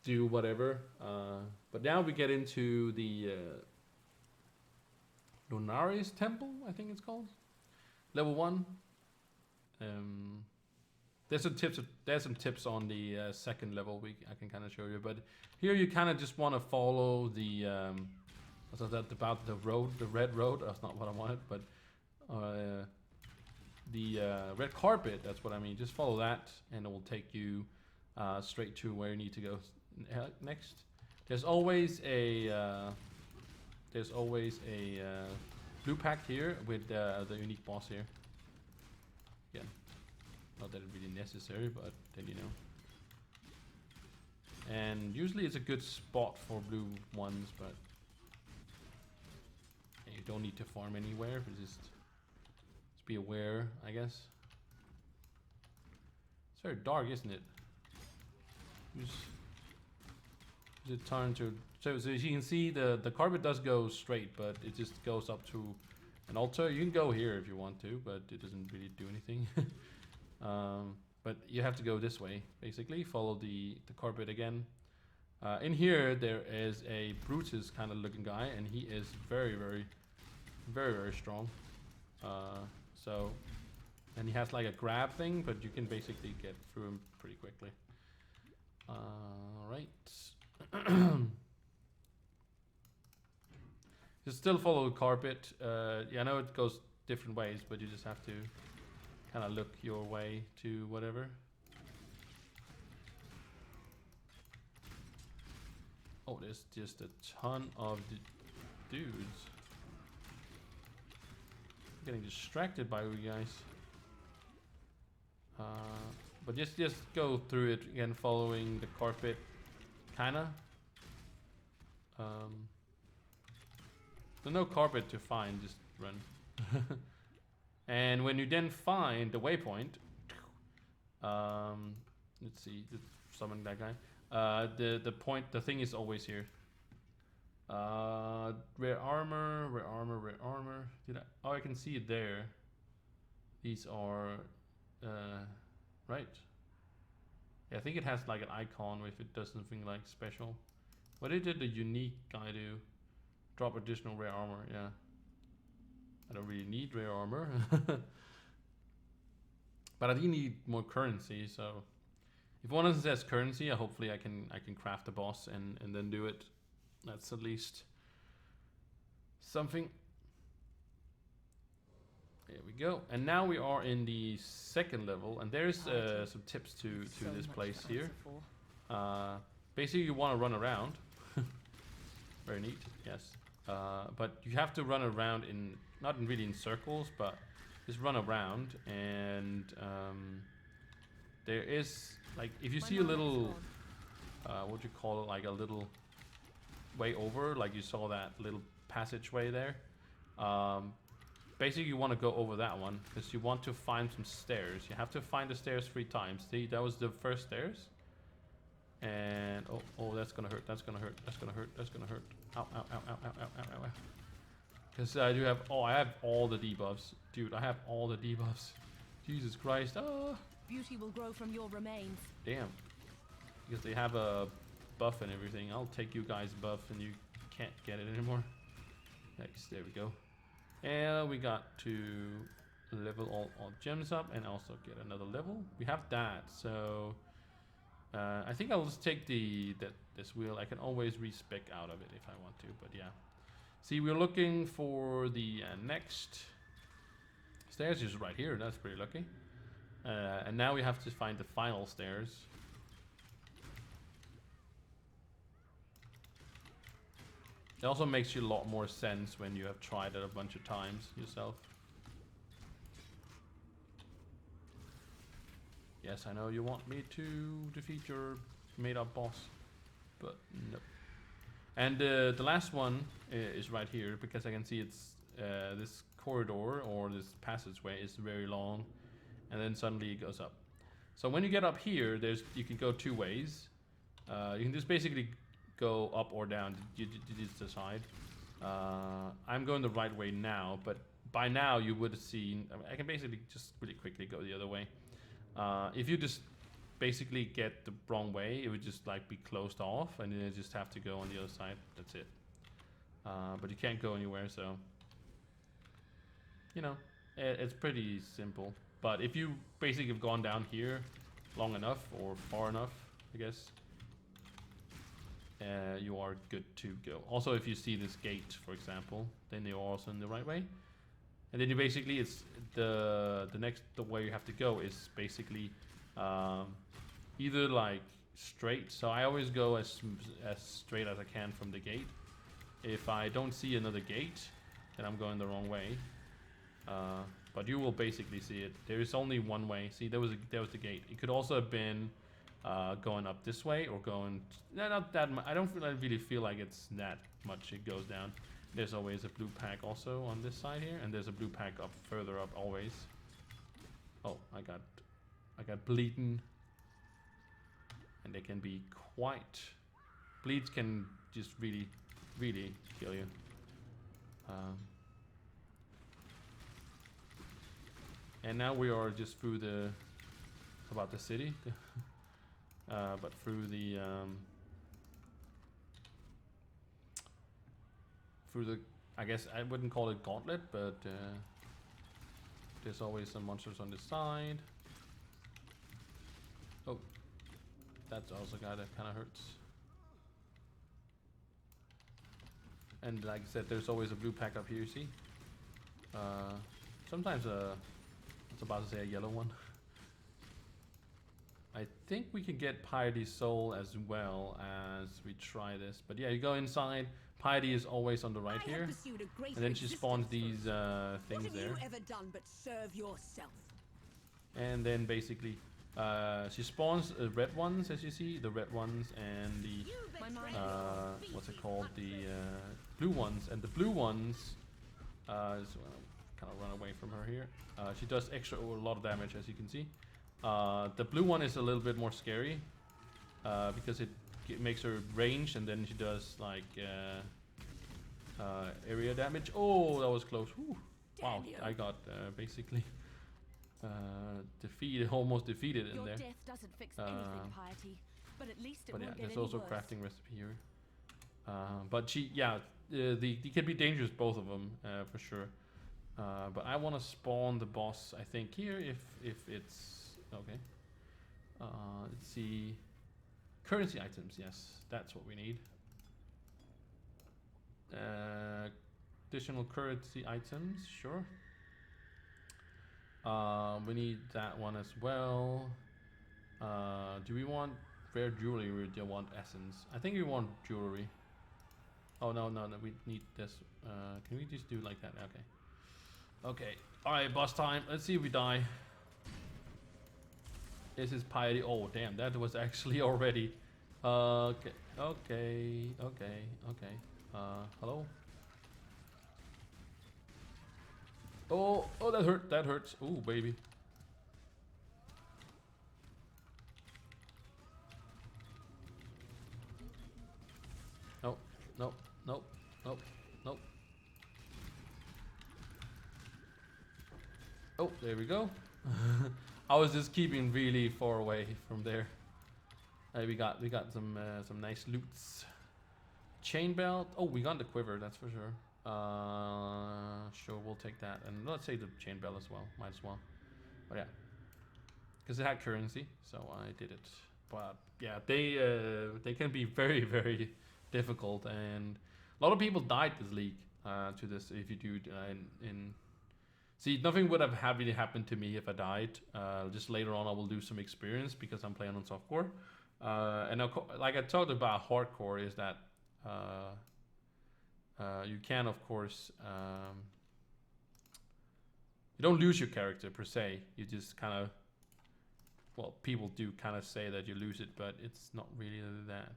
do whatever. But now we get into the Lunaris Temple, I think it's called, level 1. There's some tips. There's some tips on the second level. I can kind of show you, but here you kind of just want to follow the. What's that about the road? The red road. That's not what I wanted, but the red carpet. That's what I mean. Just follow that, and it will take you straight to where you need to go next. There's always a blue pack here with the unique boss here. Again, not that it's really necessary, but then you know. And usually it's a good spot for blue ones, but you don't need to farm anywhere. But just be aware, I guess. It's very dark, isn't it? Use it turn to so as you can see, the carpet does go straight, but it just goes up to an altar. You can go here if you want to, but it doesn't really do anything. But you have to go this way, basically. Follow the carpet again. In here, there is a Brutus kind of looking guy, and he is very, very, very, very strong. So, and he has like a grab thing, but you can basically get through him pretty quickly. Right. Just still follow the carpet. Yeah, I know it goes different ways, but you just have to kind of look your way to whatever. Oh, there's just a ton of dudes. I'm getting distracted by you guys. But just go through it again, following the carpet, kinda. There's no carpet to find, just run. And when you then find the waypoint, let's see, let's summon that guy. The thing is always here. Rare armor. Oh, I can see it there. These are, right. Yeah, I think it has like an icon if it does something like special. What did the unique guy do? Drop additional rare armor, yeah. I don't really need rare armor. But I do need more currency, so if one of them says currency, hopefully I can craft a boss and then do it. That's at least something. There we go. And now we are in the second level, and there's some tips to this place here. Basically, you want to run around. Very neat, yes. But you have to run around not really in circles, but just run around. And there is, like, if you see a little, what would you call it, like a little way over, like you saw that little passageway there. Basically, you want to go over that one because you want to find some stairs. You have to find the stairs 3 times. See, that was the first stairs. And oh, that's gonna hurt. That's gonna hurt. That's gonna hurt. That's gonna hurt. Ow, ow, ow, ow, ow, ow, ow, ow. Because I do have... Oh, I have all the debuffs. Dude, I have all the debuffs. Jesus Christ. Ah.
Beauty will grow from your remains.
Damn. Because they have a buff and everything. I'll take you guys buff and you can't get it anymore. Nice, there we go. And we got to level all gems up and also get another level. We have that, so I think I'll just take this wheel. I can always respec out of it if I want to, but yeah. See, we're looking for the next stairs, is right here. That's pretty lucky. And now we have to find the final stairs. It also makes you a lot more sense when you have tried it a bunch of times yourself. Yes, I know you want me to defeat your made-up boss, but no. And the last one is right here, because I can see it's this corridor or this passageway is very long, and then suddenly it goes up. So when you get up here, you can go two ways. You can just basically go up or down. You just decide. I'm going the right way now, but by now you would have seen. I can basically just really quickly go the other way. If you just basically get the wrong way, it would just like be closed off, and then you just have to go on the other side. That's it. But you can't go anywhere, so you know it's pretty simple. But if you basically have gone down here long enough or far enough, I guess, you are good to go. Also, if you see this gate, for example, then you're also in the right way. And then you basically, it's the way you have to go is basically either like straight. So I always go as straight as I can from the gate. If I don't see another gate, then I'm going the wrong way. But you will basically see it. There is only one way. See, there was the gate. It could also have been going up this way or going. Not that much. I don't really feel like it's that much. It goes down. There's always a blue pack also on this side here, and there's a blue pack up further up always. Oh, I got bleeding, and they can be quite. Bleeds can just really kill you. And now we are just through about the city, but through the I guess I wouldn't call it gauntlet, but there's always some monsters on this side. Oh, that's also a guy that kind of hurts. And like I said, there's always a blue pack up here, you see? Sometimes I was about to say a yellow one. I think we can get Piety Soul as well as we try this. But yeah, you go inside. Piety is always on the right here. And then she spawns these things there. What have you ever done but serve yourself? And then basically she spawns red ones, as you see. The red ones and the what's it called? The blue ones. And the blue ones is kind of run away from her here. She does a lot of damage, as you can see. The blue one is a little bit more scary because it makes her range, and then she does like area damage. Oh, that was close. Whew. Wow, I got basically almost defeated in there.
Death doesn't fix anything, Piety, but at least it won't
yeah,
get
there's
any
also
worse.
crafting recipe here. But they can be dangerous, both of them, for sure. But I want to spawn the boss, I think, here if it's okay. Let's see. Currency items, yes, that's what we need. Additional currency items, sure. We need that one as well. Do we want rare jewelry or do you want essence? I think we want jewelry. Oh no, we need this. Can we just do like that? Okay, alright, boss time. Let's see if we die. This is Piety. Oh damn, that was actually already okay. Hello. Oh, that hurts. Oh baby. Nope. Oh, there we go. I was just keeping really far away from there. We got some nice loots. Chain belt. Oh, we got the quiver. That's for sure. Sure, we'll take that, and let's say the chain belt as well. Might as well. But yeah, because it had currency, so I did it. But yeah, they can be very very difficult, and a lot of people died this league to this. If you do in see, nothing would have really happened to me if I died. Just later on, I will do some experience because I'm playing on softcore. And like I talked about, hardcore is that you can, of course, you don't lose your character per se. You just kind of, well, people do kind of say that you lose it, but it's not really that.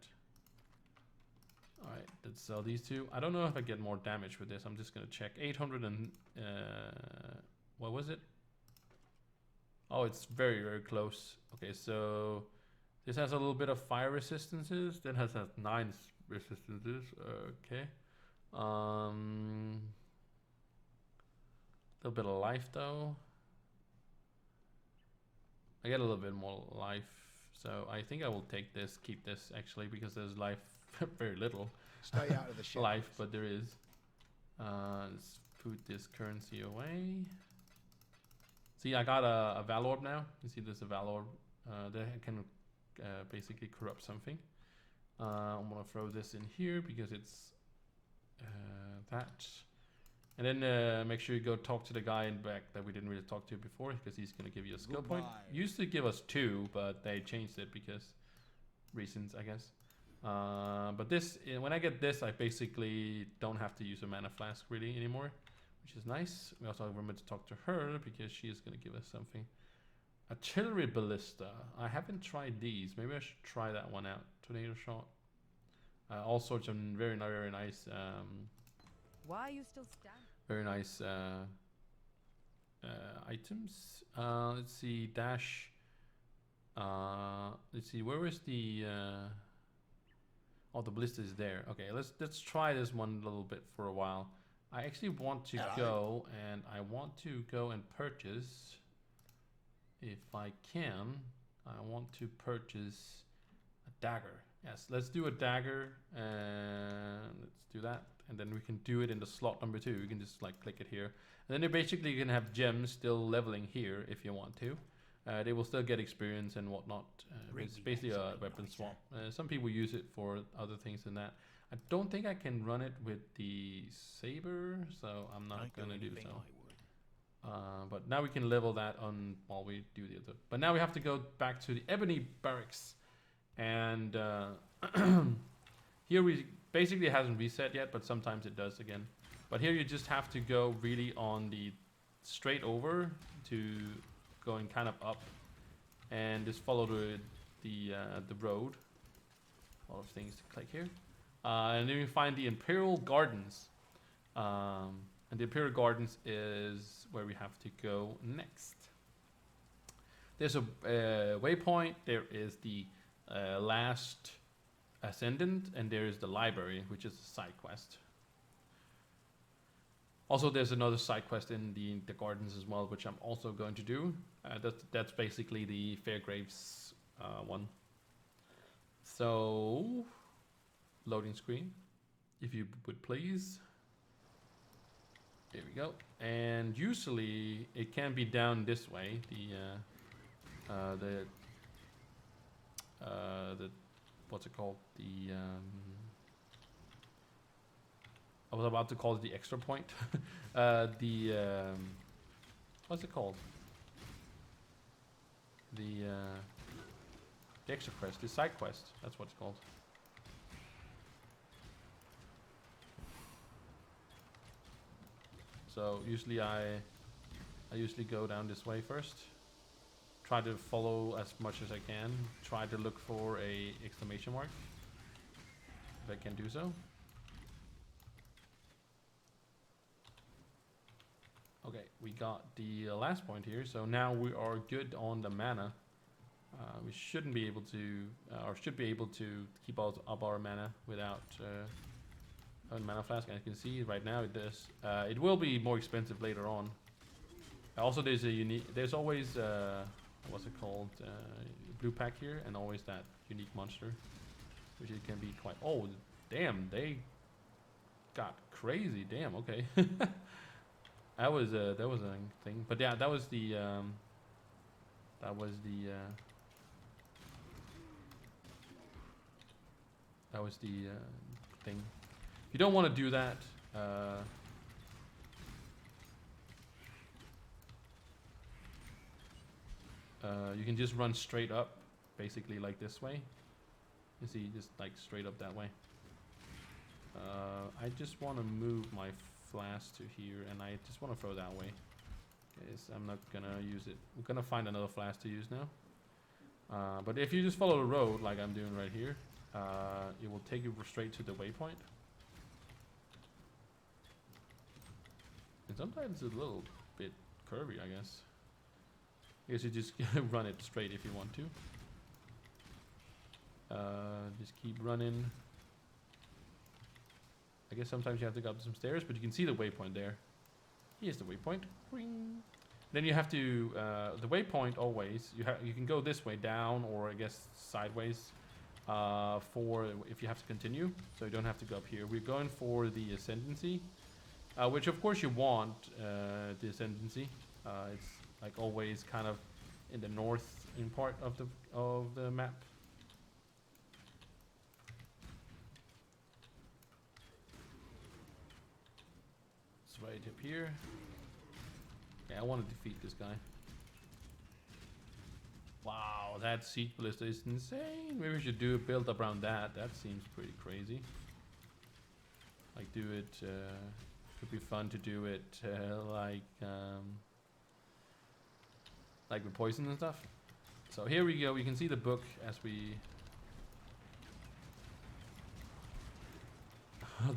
All right, let's sell these two. I don't know if I get more damage with this. I'm just gonna check. 800 and what was it? Oh, it's very very close. Okay, so this has a little bit of fire resistances. Then has 9 resistances. Okay. A little bit of life though. I get a little bit more life, so I think I will take this, keep this actually, because there's life very little.
Stay out of the shadows.
Life, but there is. Let's put this currency away. See, I got a Valorb now. You see, there's a Valorb that can basically corrupt something. I'm gonna throw this in here because it's that. And then make sure you go talk to the guy in back that we didn't really talk to before, because he's gonna give you a skill point. Used to give us 2, but they changed it because reasons, I guess. But this, when I get this, I basically don't have to use a mana flask really anymore, which is nice. We also remember to talk to her because she is gonna give us something. Artillery ballista. I haven't tried these. Maybe I should try that one out. Tornado shot. All sorts of very nice.
Why are you still standing?
Very nice items. Let's see, dash. Let's see, where is the? Oh, the ballista is there. Okay, let's try this one a little bit for a while. I actually want to go, and I want to go and purchase, if I can. I want to purchase a dagger. Yes, let's do a dagger, and let's do that. And then we can do it in the slot number 2. You can just like click it here. And then you basically can have gems still leveling here if you want to. They will still get experience and whatnot. It's basically a weapon swap. Some people use it for other things than that. I don't think I can run it with the saber, so I'm not gonna do so. But now we can level that on while we do the other. But now we have to go back to the Ebony Barracks. And here we basically it hasn't reset yet, but sometimes it does again. But here you just have to go really on the straight over to going kind of up, and just follow the road. A lot of things to click here, and then you find the Imperial Gardens, and the Imperial Gardens is where we have to go next. There's a waypoint. There is the last Ascendant, and there is the library, which is a side quest. Also, there's another side quest in the gardens as well, which I'm also going to do. That's basically the Fairgraves one. So, loading screen, if you would please. There we go. And usually it can be down this way. The what's it called? I was about to call it the extra point. What's it called? The extra quest, the side quest. That's what it's called. So usually I usually go down this way first. Try to follow as much as I can. Try to look for a exclamation mark, if I can do so. Okay, we got the last point here, so now we are good on the mana. We shouldn't be able to, or should be able to keep up our mana without a mana flask. And you can see right now it does. It will be more expensive later on. Also, there's a unique. There's always what's it called? Blue pack here, and always that unique monster, which it can be quite. Oh, damn! They got crazy. Damn. Okay. that was a thing. But yeah, that was the that was the thing. If you don't want to do that, you can just run straight up, basically like this way. You see, just like straight up that way. I just want to move my flask to here, and I just want to throw that way. Yes, I'm not gonna use it. We're gonna find another flask to use now. But if you just follow the road, like I'm doing right here, it will take you straight to the waypoint. And sometimes it's a little bit curvy, I guess. I guess you just run it straight if you want to. Just keep running. I guess sometimes you have to go up some stairs, but you can see the waypoint there. Here's the waypoint. Ring. Then you have to the waypoint always. You can go this way down, or I guess sideways, for if you have to continue. So you don't have to go up here. We're going for the ascendancy, which of course you want the ascendancy. It's like always kind of in the northern part of the map. It's right up here. Okay, I want to defeat this guy. Wow, that siege ballista is insane. Maybe we should do a build up around that. That seems pretty crazy. Like do it. Could be fun to do it like with poison and stuff. So here we go. We can see the book as we.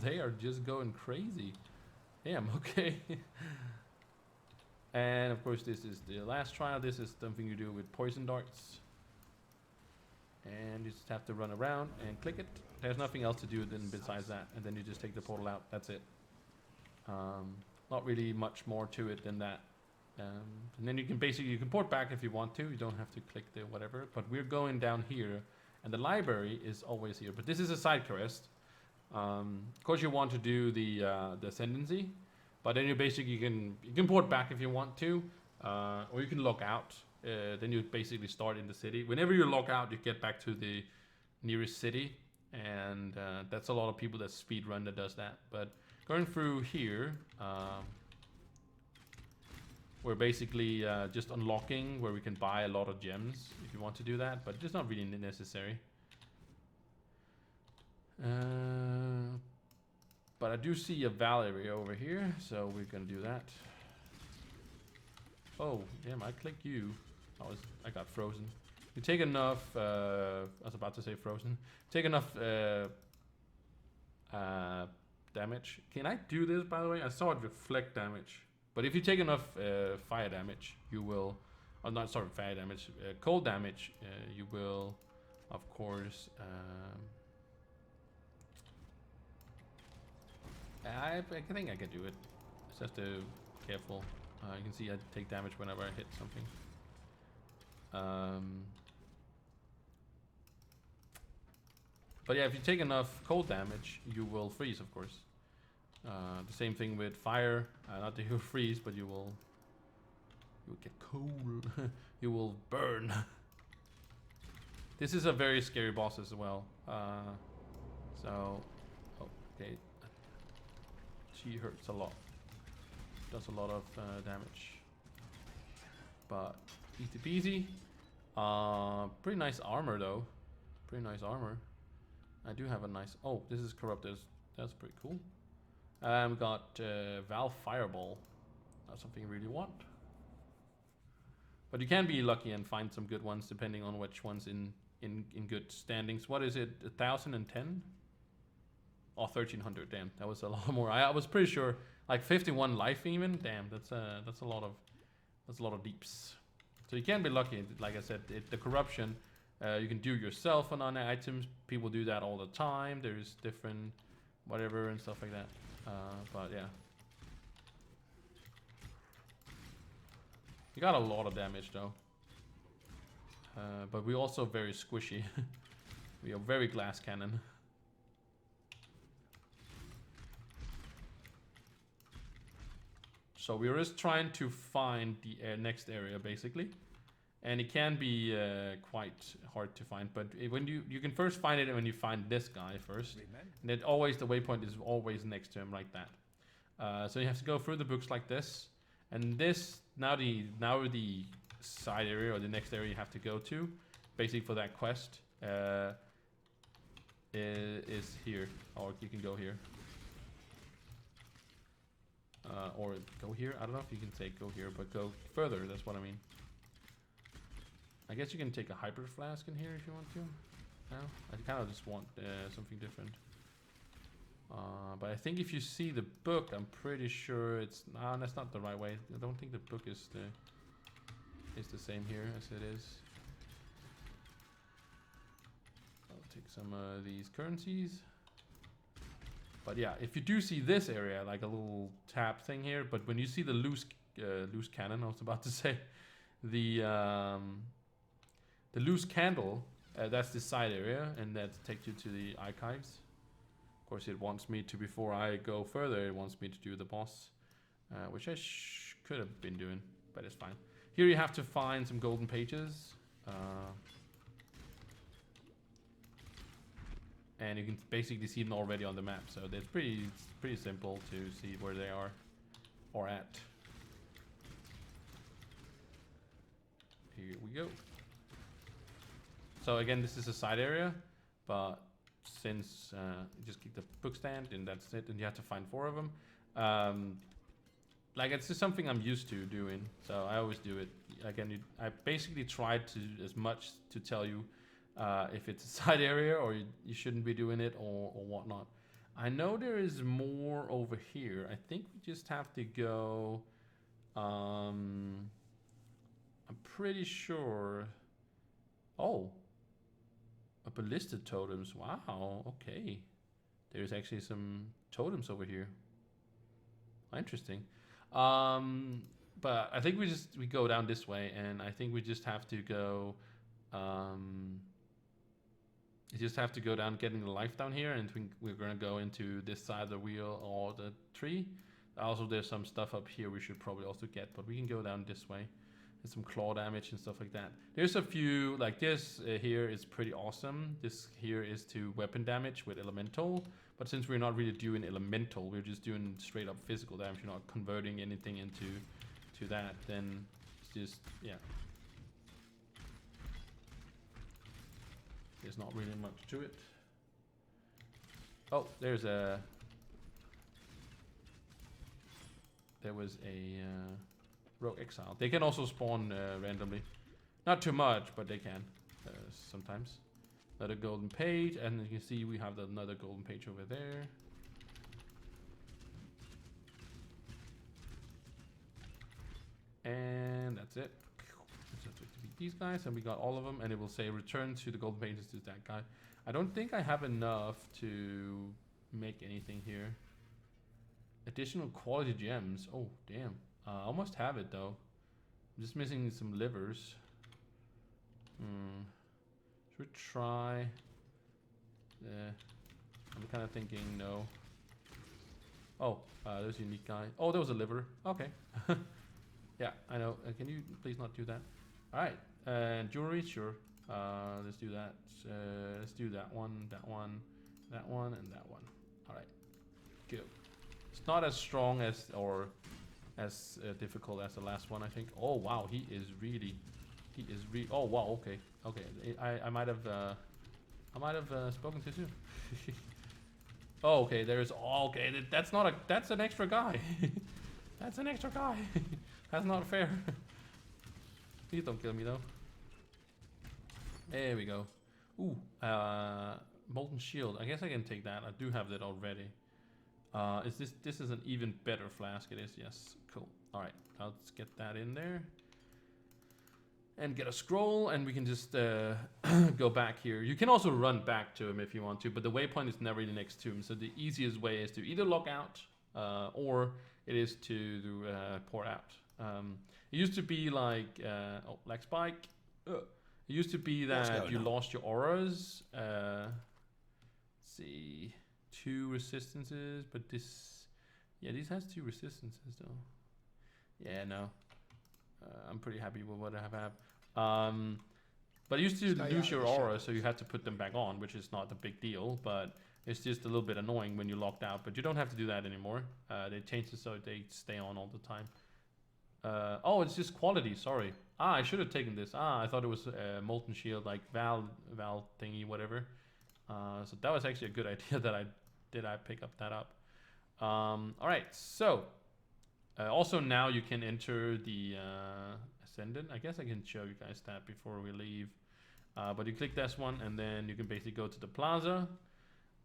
They are just going crazy. Damn. Okay. And of course, this is the last trial. This is something you do with poison darts. And you just have to run around and click it. There's nothing else to do then besides that. And then you just take the portal out. That's it. Not really much more to it than that. And then you can port back if you want to. You don't have to click the whatever. But we're going down here. And the library is always here. But this is a side quest. Of course, you want to do the ascendancy. But then you can port back if you want to, or you can log out. Then you basically start in the city. Whenever you log out, you get back to the nearest city, and that's a lot of people that speedrun that does that. But going through here, we're basically just unlocking where we can buy a lot of gems if you want to do that, but it's not really necessary. But I do see a Valerie over here, so we're gonna do that. Oh, damn, I clicked you. I got frozen. You take enough, I was about to say frozen. Take enough damage. Can I do this, by the way? I saw it reflect damage. But if you take enough fire damage, you will, oh, not sorry, fire damage, cold damage, you will, of course, I think I can do it. Just have to be careful. You can see I take damage whenever I hit something. But yeah, if you take enough cold damage, you will freeze, of course. The same thing with fire. Not that you'll freeze, but you will get cold. You will burn. This is a very scary boss as well. So, oh, okay. She hurts a lot. Does a lot of damage. But easy peasy. Pretty nice armor though. Pretty nice armor. I do have a nice. Oh, this is corrupted. That's pretty cool. We got Valve Fireball. That's something you really want. But you can be lucky and find some good ones depending on which one's in good standings. What is it? 1,010? Oh, 1,300. Damn, that was a lot more. I was pretty sure, like 51 life even. Damn, that's a lot of deeps. So you can be lucky. Like I said, the corruption you can do yourself on items. People do that all the time. There's different whatever and stuff like that. But yeah. got a lot of damage though. But we're also very squishy. We are very glass cannon. So we're just trying to find the next area basically. And it can be quite hard to find, but when you can first find it when you find this guy first. And then always the waypoint is always next to him like that. So you have to go through the books like this. And this, now the side area or the next area you have to go to, basically for that quest, is here. Or you can go here. Or go here. I don't know if you can say go here, but go further. That's what I mean. I guess you can take a hybrid flask in here if you want to. No, I kind of just want something different. But I think if you see the book, I'm pretty sure it's... No, that's not the right way. I don't think the book is the same here as it is. I'll take some of these currencies. But yeah, if you do see this area, like a little tab thing here, but when you see the loose cannon, I was about to say, the loose candle, that's the side area, and that takes you to the archives. Of course, it wants me to, before I go further, it wants me to do the boss, which I could have been doing, but it's fine. Here you have to find some golden pages. And you can basically see them already on the map, so it's pretty simple to see where they are or at. Here we go. So again, this is a side area, but since you just click the book stand and that's it, and you have to find 4 of them. Like, it's just something I'm used to doing, so I always do it. Again, I basically tried to as much to tell you if it's a side area or you shouldn't be doing it or whatnot. I know there is more over here. I think we just have to go. I'm pretty sure. Oh, a ballistic totems. Wow. Okay, there's actually some totems over here. Interesting. But I think we go down this way, and I think we just have to go. You just have to go down, getting the life down here, and we're gonna go into this side of the wheel or the tree. Also, there's some stuff up here we should probably also get, but we can go down this way. There's some claw damage and stuff like that. There's a few, like this here is pretty awesome. This here is to weapon damage with elemental, but since we're not really doing elemental, we're just doing straight up physical damage. You're not converting anything into that, then it's just, yeah. There's not really much to it. Oh, there was a rogue exile. They can also spawn randomly. Not too much, but they can sometimes. Another golden page, and you can see we have another golden page over there. And that's it. Just to beat these guys, and we got all of them, and it will say return to the golden pages to that guy. I don't think I have enough to make anything here. Additional quality gems. Oh damn, I almost have it though. I'm just missing some livers. Should we try? I'm kind of thinking no. Oh, there's a unique guy. Oh, there was a liver. Okay. Yeah, I know. Can you please not do that? Alright, jewelry, sure. Let's do that. Let's do that one, that one, that one, and that one. Alright, go. It's not as strong as, or as difficult as the last one, I think. Oh wow, he is really, oh wow, okay, okay. I might have spoken too soon. Oh, okay, there's, oh, okay, that's not a, that's an extra guy. That's an extra guy. That's not fair. Please don't kill me though. There we go. Ooh, molten shield. I guess I can take that. I do have that already. Is this is an even better flask? It is, yes. Cool. All right, let's get that in there. And get a scroll, and we can just go back here. You can also run back to him if you want to, but the waypoint is never next to him. So the easiest way is to either log out or it is to pour out. It used to be like lag spike. It used to be that you lost your auras. Let's see, 2 resistances, but this, yeah, this has 2 resistances though. Yeah, no, I'm pretty happy with what I have. But you used to lose your aura, so you had to put them back on, which is not a big deal, but it's just a little bit annoying when you're locked out. But you don't have to do that anymore. They changed it so they stay on all the time. Oh, it's just quality, sorry. I should have taken this. I thought it was Molten Shield, like Val thingy, whatever. So that was actually a good idea that I pick up that up. Alright, so also now you can enter the Ascendant. I guess I can show you guys that before we leave. But you click this one and then you can basically go to the plaza.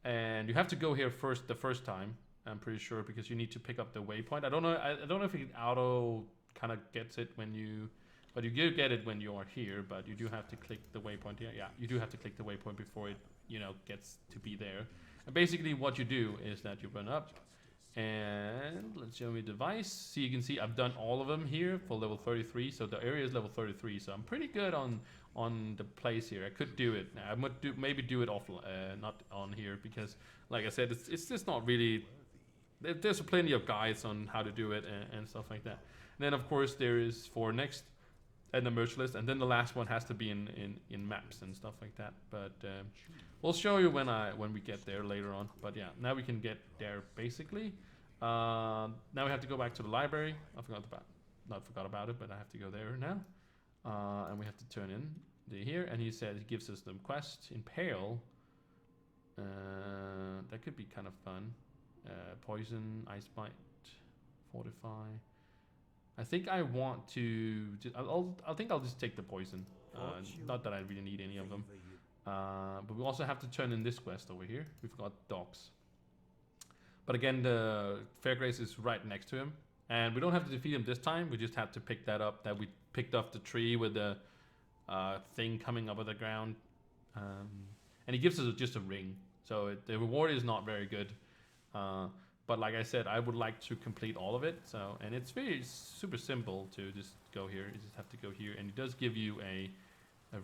And you have to go here first the first time, I'm pretty sure, because you need to pick up the waypoint. I don't know if it auto kind of gets it when you, but you do get it when you are here, but you do have to click the waypoint here. Yeah, you do have to click the waypoint before it, you know, gets to be there. And basically what you do is that you run up and let's show me device. So you can see I've done all of them here for level 33. So the area is level 33. So I'm pretty good on the place here. I could do it. I might maybe do it off, not on here, because like I said, it's just not really. There's plenty of guides on how to do it and stuff like that. And then of course there is for next and the merch list, and then the last one has to be in maps and stuff like that. But we'll show you when we get there later on. But yeah, now we can get there basically. Now we have to go back to the library. I not forgot about it, but I have to go there now. And we have to turn in here, and he said he gives us the quest Impale. That could be kind of fun. Poison, Ice Bite, Fortify. I think I want to. I think I'll just take the poison. Not that I really need any of them. But we also have to turn in this quest over here. We've got dogs. But again, the Fairgrace is right next to him, and we don't have to defeat him this time. We just have to pick that up. That we picked off the tree with the thing coming up of the ground, and he gives us just a ring. So the reward is not very good. But like I said, I would like to complete all of it. So, and it's very super simple to just go here. You just have to go here, and it does give you a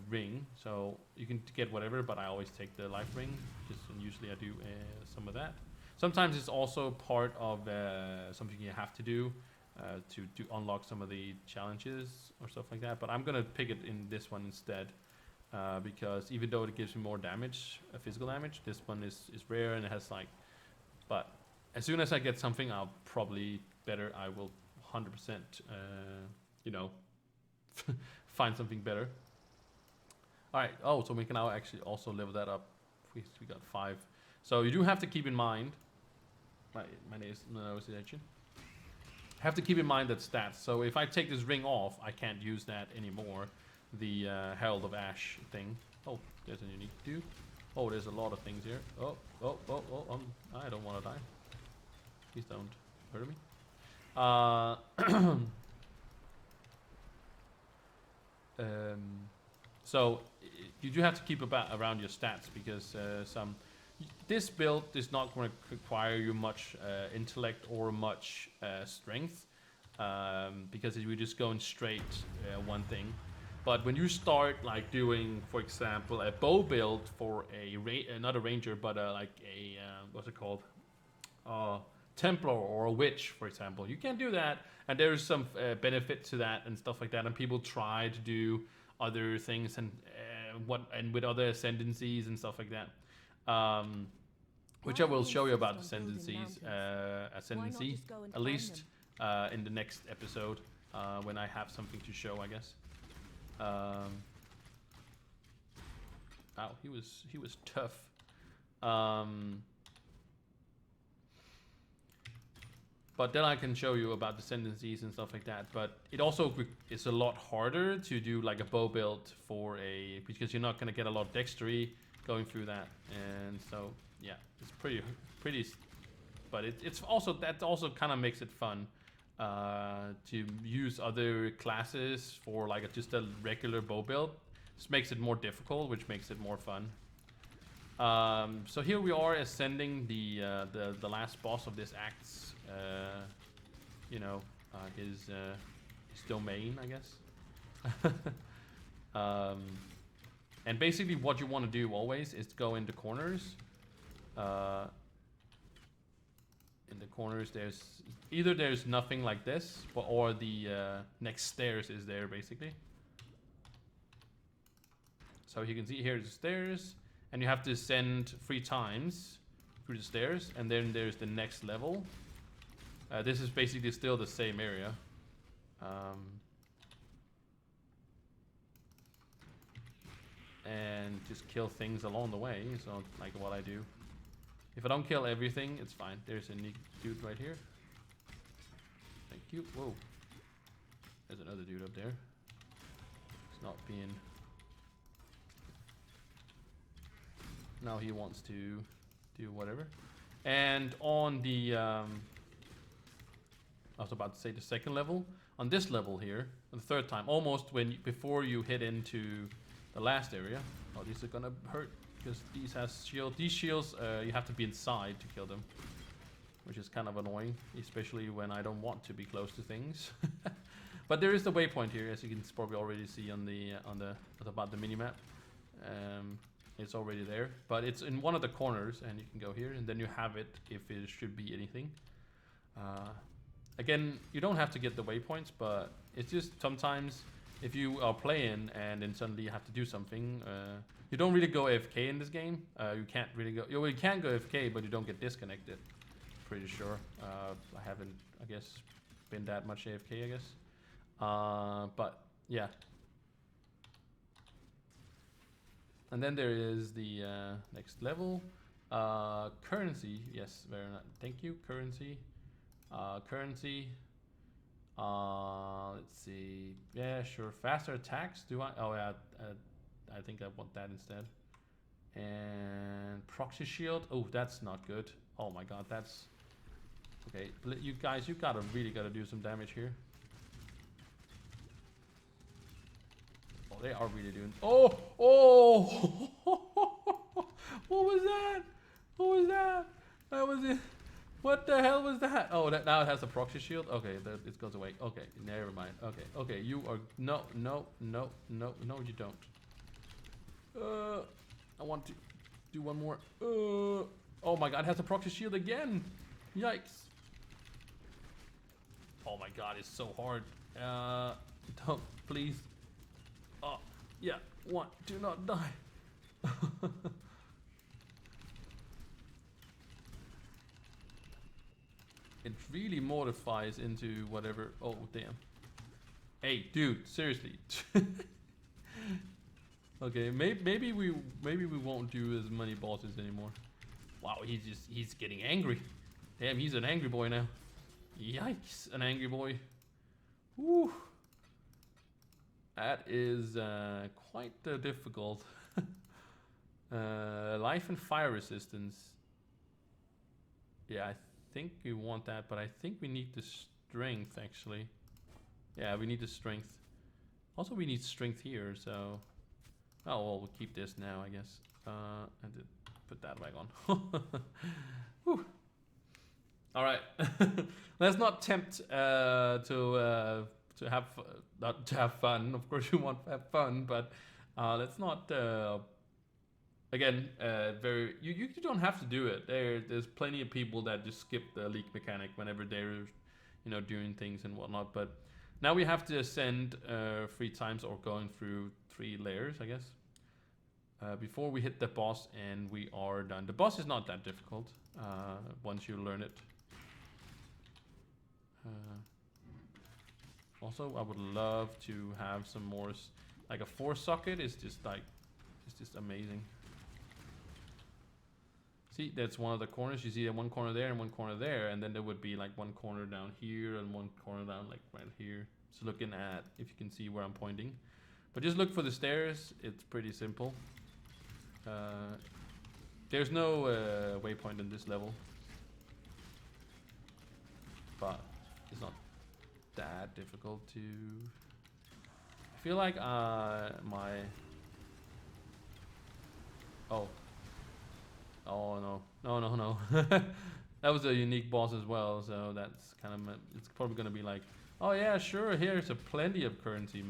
ring. So you can get whatever, but I always take the life ring. And usually I do some of that. Sometimes it's also part of something you have to do to unlock some of the challenges or stuff like that. But I'm gonna pick it in this one instead, because even though it gives me more damage, physical damage, this one is rare and it has like. But as soon as I get something, I'll probably I will 100%, you know, find something better. All right. Oh, so we can now actually also level that up. We got 5. So you do have to keep in mind. My name is have to keep in mind that stats. So if I take this ring off, I can't use that anymore. The Herald of Ash thing. Oh, there's a unique dude. Oh, there's a lot of things here. Oh, I don't want to die. Please don't hurt me. So you do have to keep around your stats, because this build is not going to require you much intellect or much strength, because we're just going straight one thing. But when you start like doing, for example, a bow build for not a ranger, but like a what's it called, Templar or a witch, for example, you can do that, and there's some benefit to that and stuff like that. And people try to do other things and with other ascendancies and stuff like that, which I will show you about ascendancies, ascendancy at least in the next episode when I have something to show, I guess. Wow, he was tough. But then I can show you about descendancies and stuff like that. But it also is a lot harder to do like a bow build because you're not gonna get a lot of dexterity going through that. And so yeah, it's pretty. But it's also that also kind of makes it fun to use other classes for like just a regular bow build. This makes it more difficult, which makes it more fun. So here we are ascending the last boss of this act's you know, his domain, I guess. And basically what you want to do always is go into corners. In the corners there's nothing like this, or the next stairs is there basically. So you can see here's the stairs, and you have to ascend 3 times through the stairs, and then there's the next level. This is basically still the same area. And just kill things along the way, so like what I do. If I don't kill everything, it's fine. There's a neat dude right here. Thank you. Whoa. There's another dude up there. It's not being... Now he wants to do whatever. And on the... I was about to say the second level. On this level here, the third time, almost before you hit into the last area. Oh, these are gonna hurt because these has shield. These shields, you have to be inside to kill them, which is kind of annoying, especially when I don't want to be close to things. But there is the waypoint here, as you can probably already see on the about the minimap. It's already there, but it's in one of the corners, and you can go here, and then you have it if it should be anything. Again, you don't have to get the waypoints, but it's just sometimes if you are playing and then suddenly you have to do something, you don't really go AFK in this game. You can't really go. You can go AFK, but you don't get disconnected. Pretty sure. I haven't, I guess, been that much AFK, I guess. But yeah. And then there is the next level. Currency. Yes, very nice. Thank you. Currency. Currency. Let's see. Yeah, sure. Faster attacks. Do I? Oh yeah. I think I want that instead. And proxy shield. Oh, that's not good. Oh my god, that's okay. You guys, you really gotta do some damage here. Oh, they are really doing. Oh, oh! What was that? What was that? That was it. What the hell was that? Oh, that now it has a proxy shield. Okay, it goes away. Okay, never mind. Okay, okay, you are no, you don't. I want to do one more. Oh my god, it has a proxy shield again. Yikes. Oh my god, it's so hard. Don't, please. Oh, yeah, one, do not die. It really mortifies into whatever. Oh damn. Hey, dude, seriously. Okay, maybe we won't do as many bosses anymore. Wow, he's getting angry. Damn, he's an angry boy now. Yikes, an angry boy. Woo. That is quite difficult. Life and fire resistance. Yeah, I think we want that, but I think we need the strength actually. Yeah, we need the strength. Also, we need strength here, so. Oh well, we'll keep this now, I guess. And put that back on. Whew. All right, let's not tempt to have fun. Of course, you want to have fun, but let's not. Again, you don't have to do it. There's plenty of people that just skip the leak mechanic whenever they're, doing things and whatnot. But now we have to ascend 3 times, or going through 3 layers, I guess, before we hit the boss, and we are done. The boss is not that difficult once you learn it. Also, I would love to have some more, like a 4 socket is just like, it's just amazing. See, that's one of the corners. You see one corner there and one corner there, and then there would be like one corner down here and one corner down like right here. So looking at, if you can see where I'm pointing. But just look for the stairs. It's pretty simple. There's no waypoint in this level, but it's not that difficult to. I feel like my. Oh no. That was a unique boss as well, so that's kind of it's probably gonna be like, oh yeah, sure, here's a plenty of currency,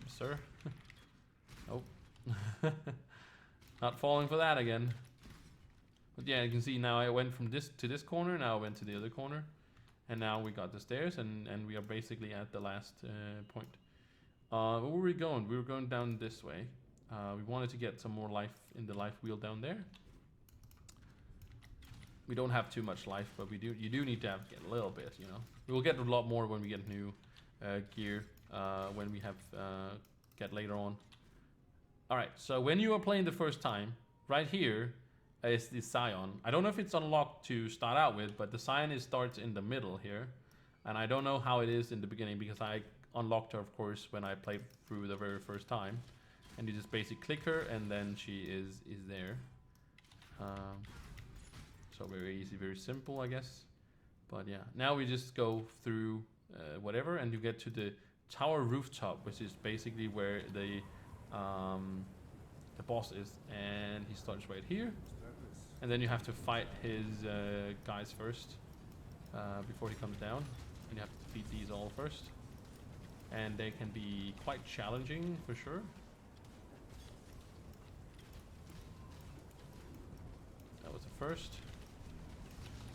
sir. Nope. Not falling for that again. But yeah, you can see now I went from this to this corner, now I went to the other corner, and now we got the stairs, and we are basically at the last point. Where were we going? We were going down this way. We wanted to get some more life in the life wheel down there. We don't have too much life, but you do need to get a little bit, you know. We will get a lot more when we get new gear, when we have get later on. All right, so when you are playing the first time, right here is the Scion. I don't know if it's unlocked to start out with, but the Scion starts in the middle here, and I don't know how it is in the beginning because I unlocked her, of course, when I played through the very first time. And you just basically click her, and then she is there. So very easy, very simple, I guess. But yeah, now we just go through whatever, and you get to the tower rooftop, which is basically where the boss is, and he starts right here. And then you have to fight his guys first before he comes down, and you have to defeat these all first. And they can be quite challenging for sure. That was the first.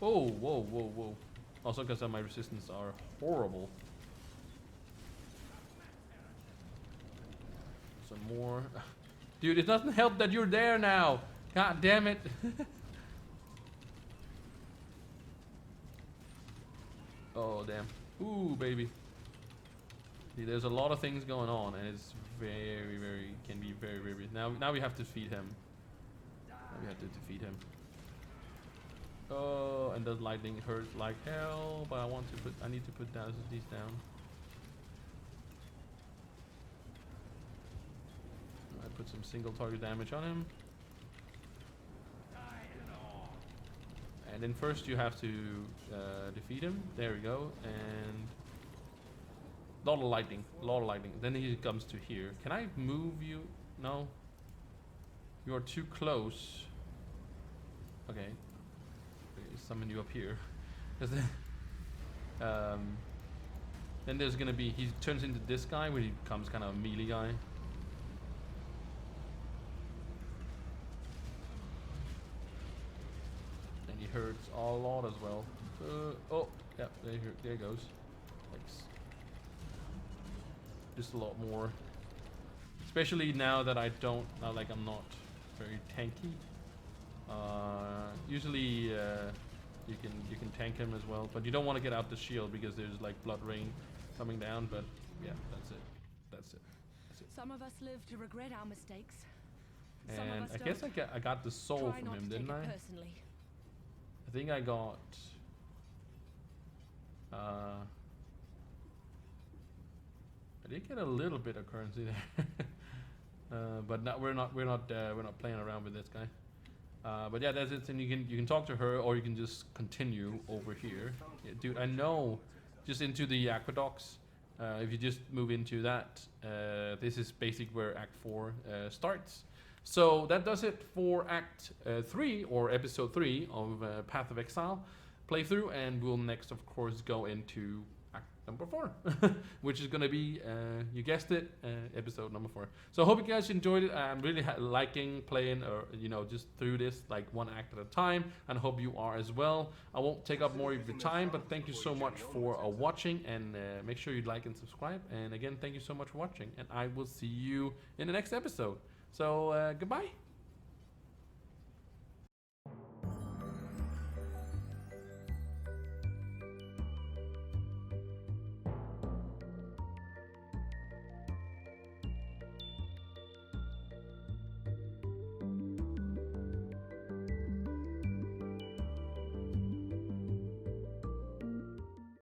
Whoa, whoa, whoa, whoa. Also because my resistance are horrible. Some more. Dude, it doesn't help that you're there now. God damn it. Oh, damn. Ooh, baby. See, there's a lot of things going on, and it's can be very. Now we have to defeat him. Oh, and the lightning hurts like hell, but I need to put these down. I put some single target damage on him. And then first you have to defeat him. There we go. And a lot of lightning. Then he comes to here. Can I move you? No. You are too close. Okay. Summon you up here. Then there's gonna be, he turns into this guy where he becomes kind of a melee guy. And he hurts a lot as well. Oh, yeah, there goes. Thanks. Just a lot more. Especially now that I'm not very tanky. Usually you can tank him as well, but you don't want to get out the shield because there's like blood rain coming down. But yeah, that's it.
Some of us live to regret our mistakes.
And I guess I got the soul from him, didn't I?
Personally.
I think I got. I did get a little bit of currency there, but we're not playing around with this guy. But yeah, that's it. And you can talk to her, or you can just continue over here. Yeah, dude, I know. Just into the aqueducts. If you just move into that, this is basically where Act 4 starts. So that does it for Act 3 or Episode 3 of Path of Exile playthrough, and we'll next, of course, go into Act number 4, which is going to be, you guessed it, Episode number 4. So I hope you guys enjoyed it. I'm really liking playing, just through this, like one act at a time, and I hope you are as well. I won't take up more of your time, but thank you so much for watching, and make sure you like and subscribe. And again, thank you so much for watching, and I will see you in the next episode. So goodbye.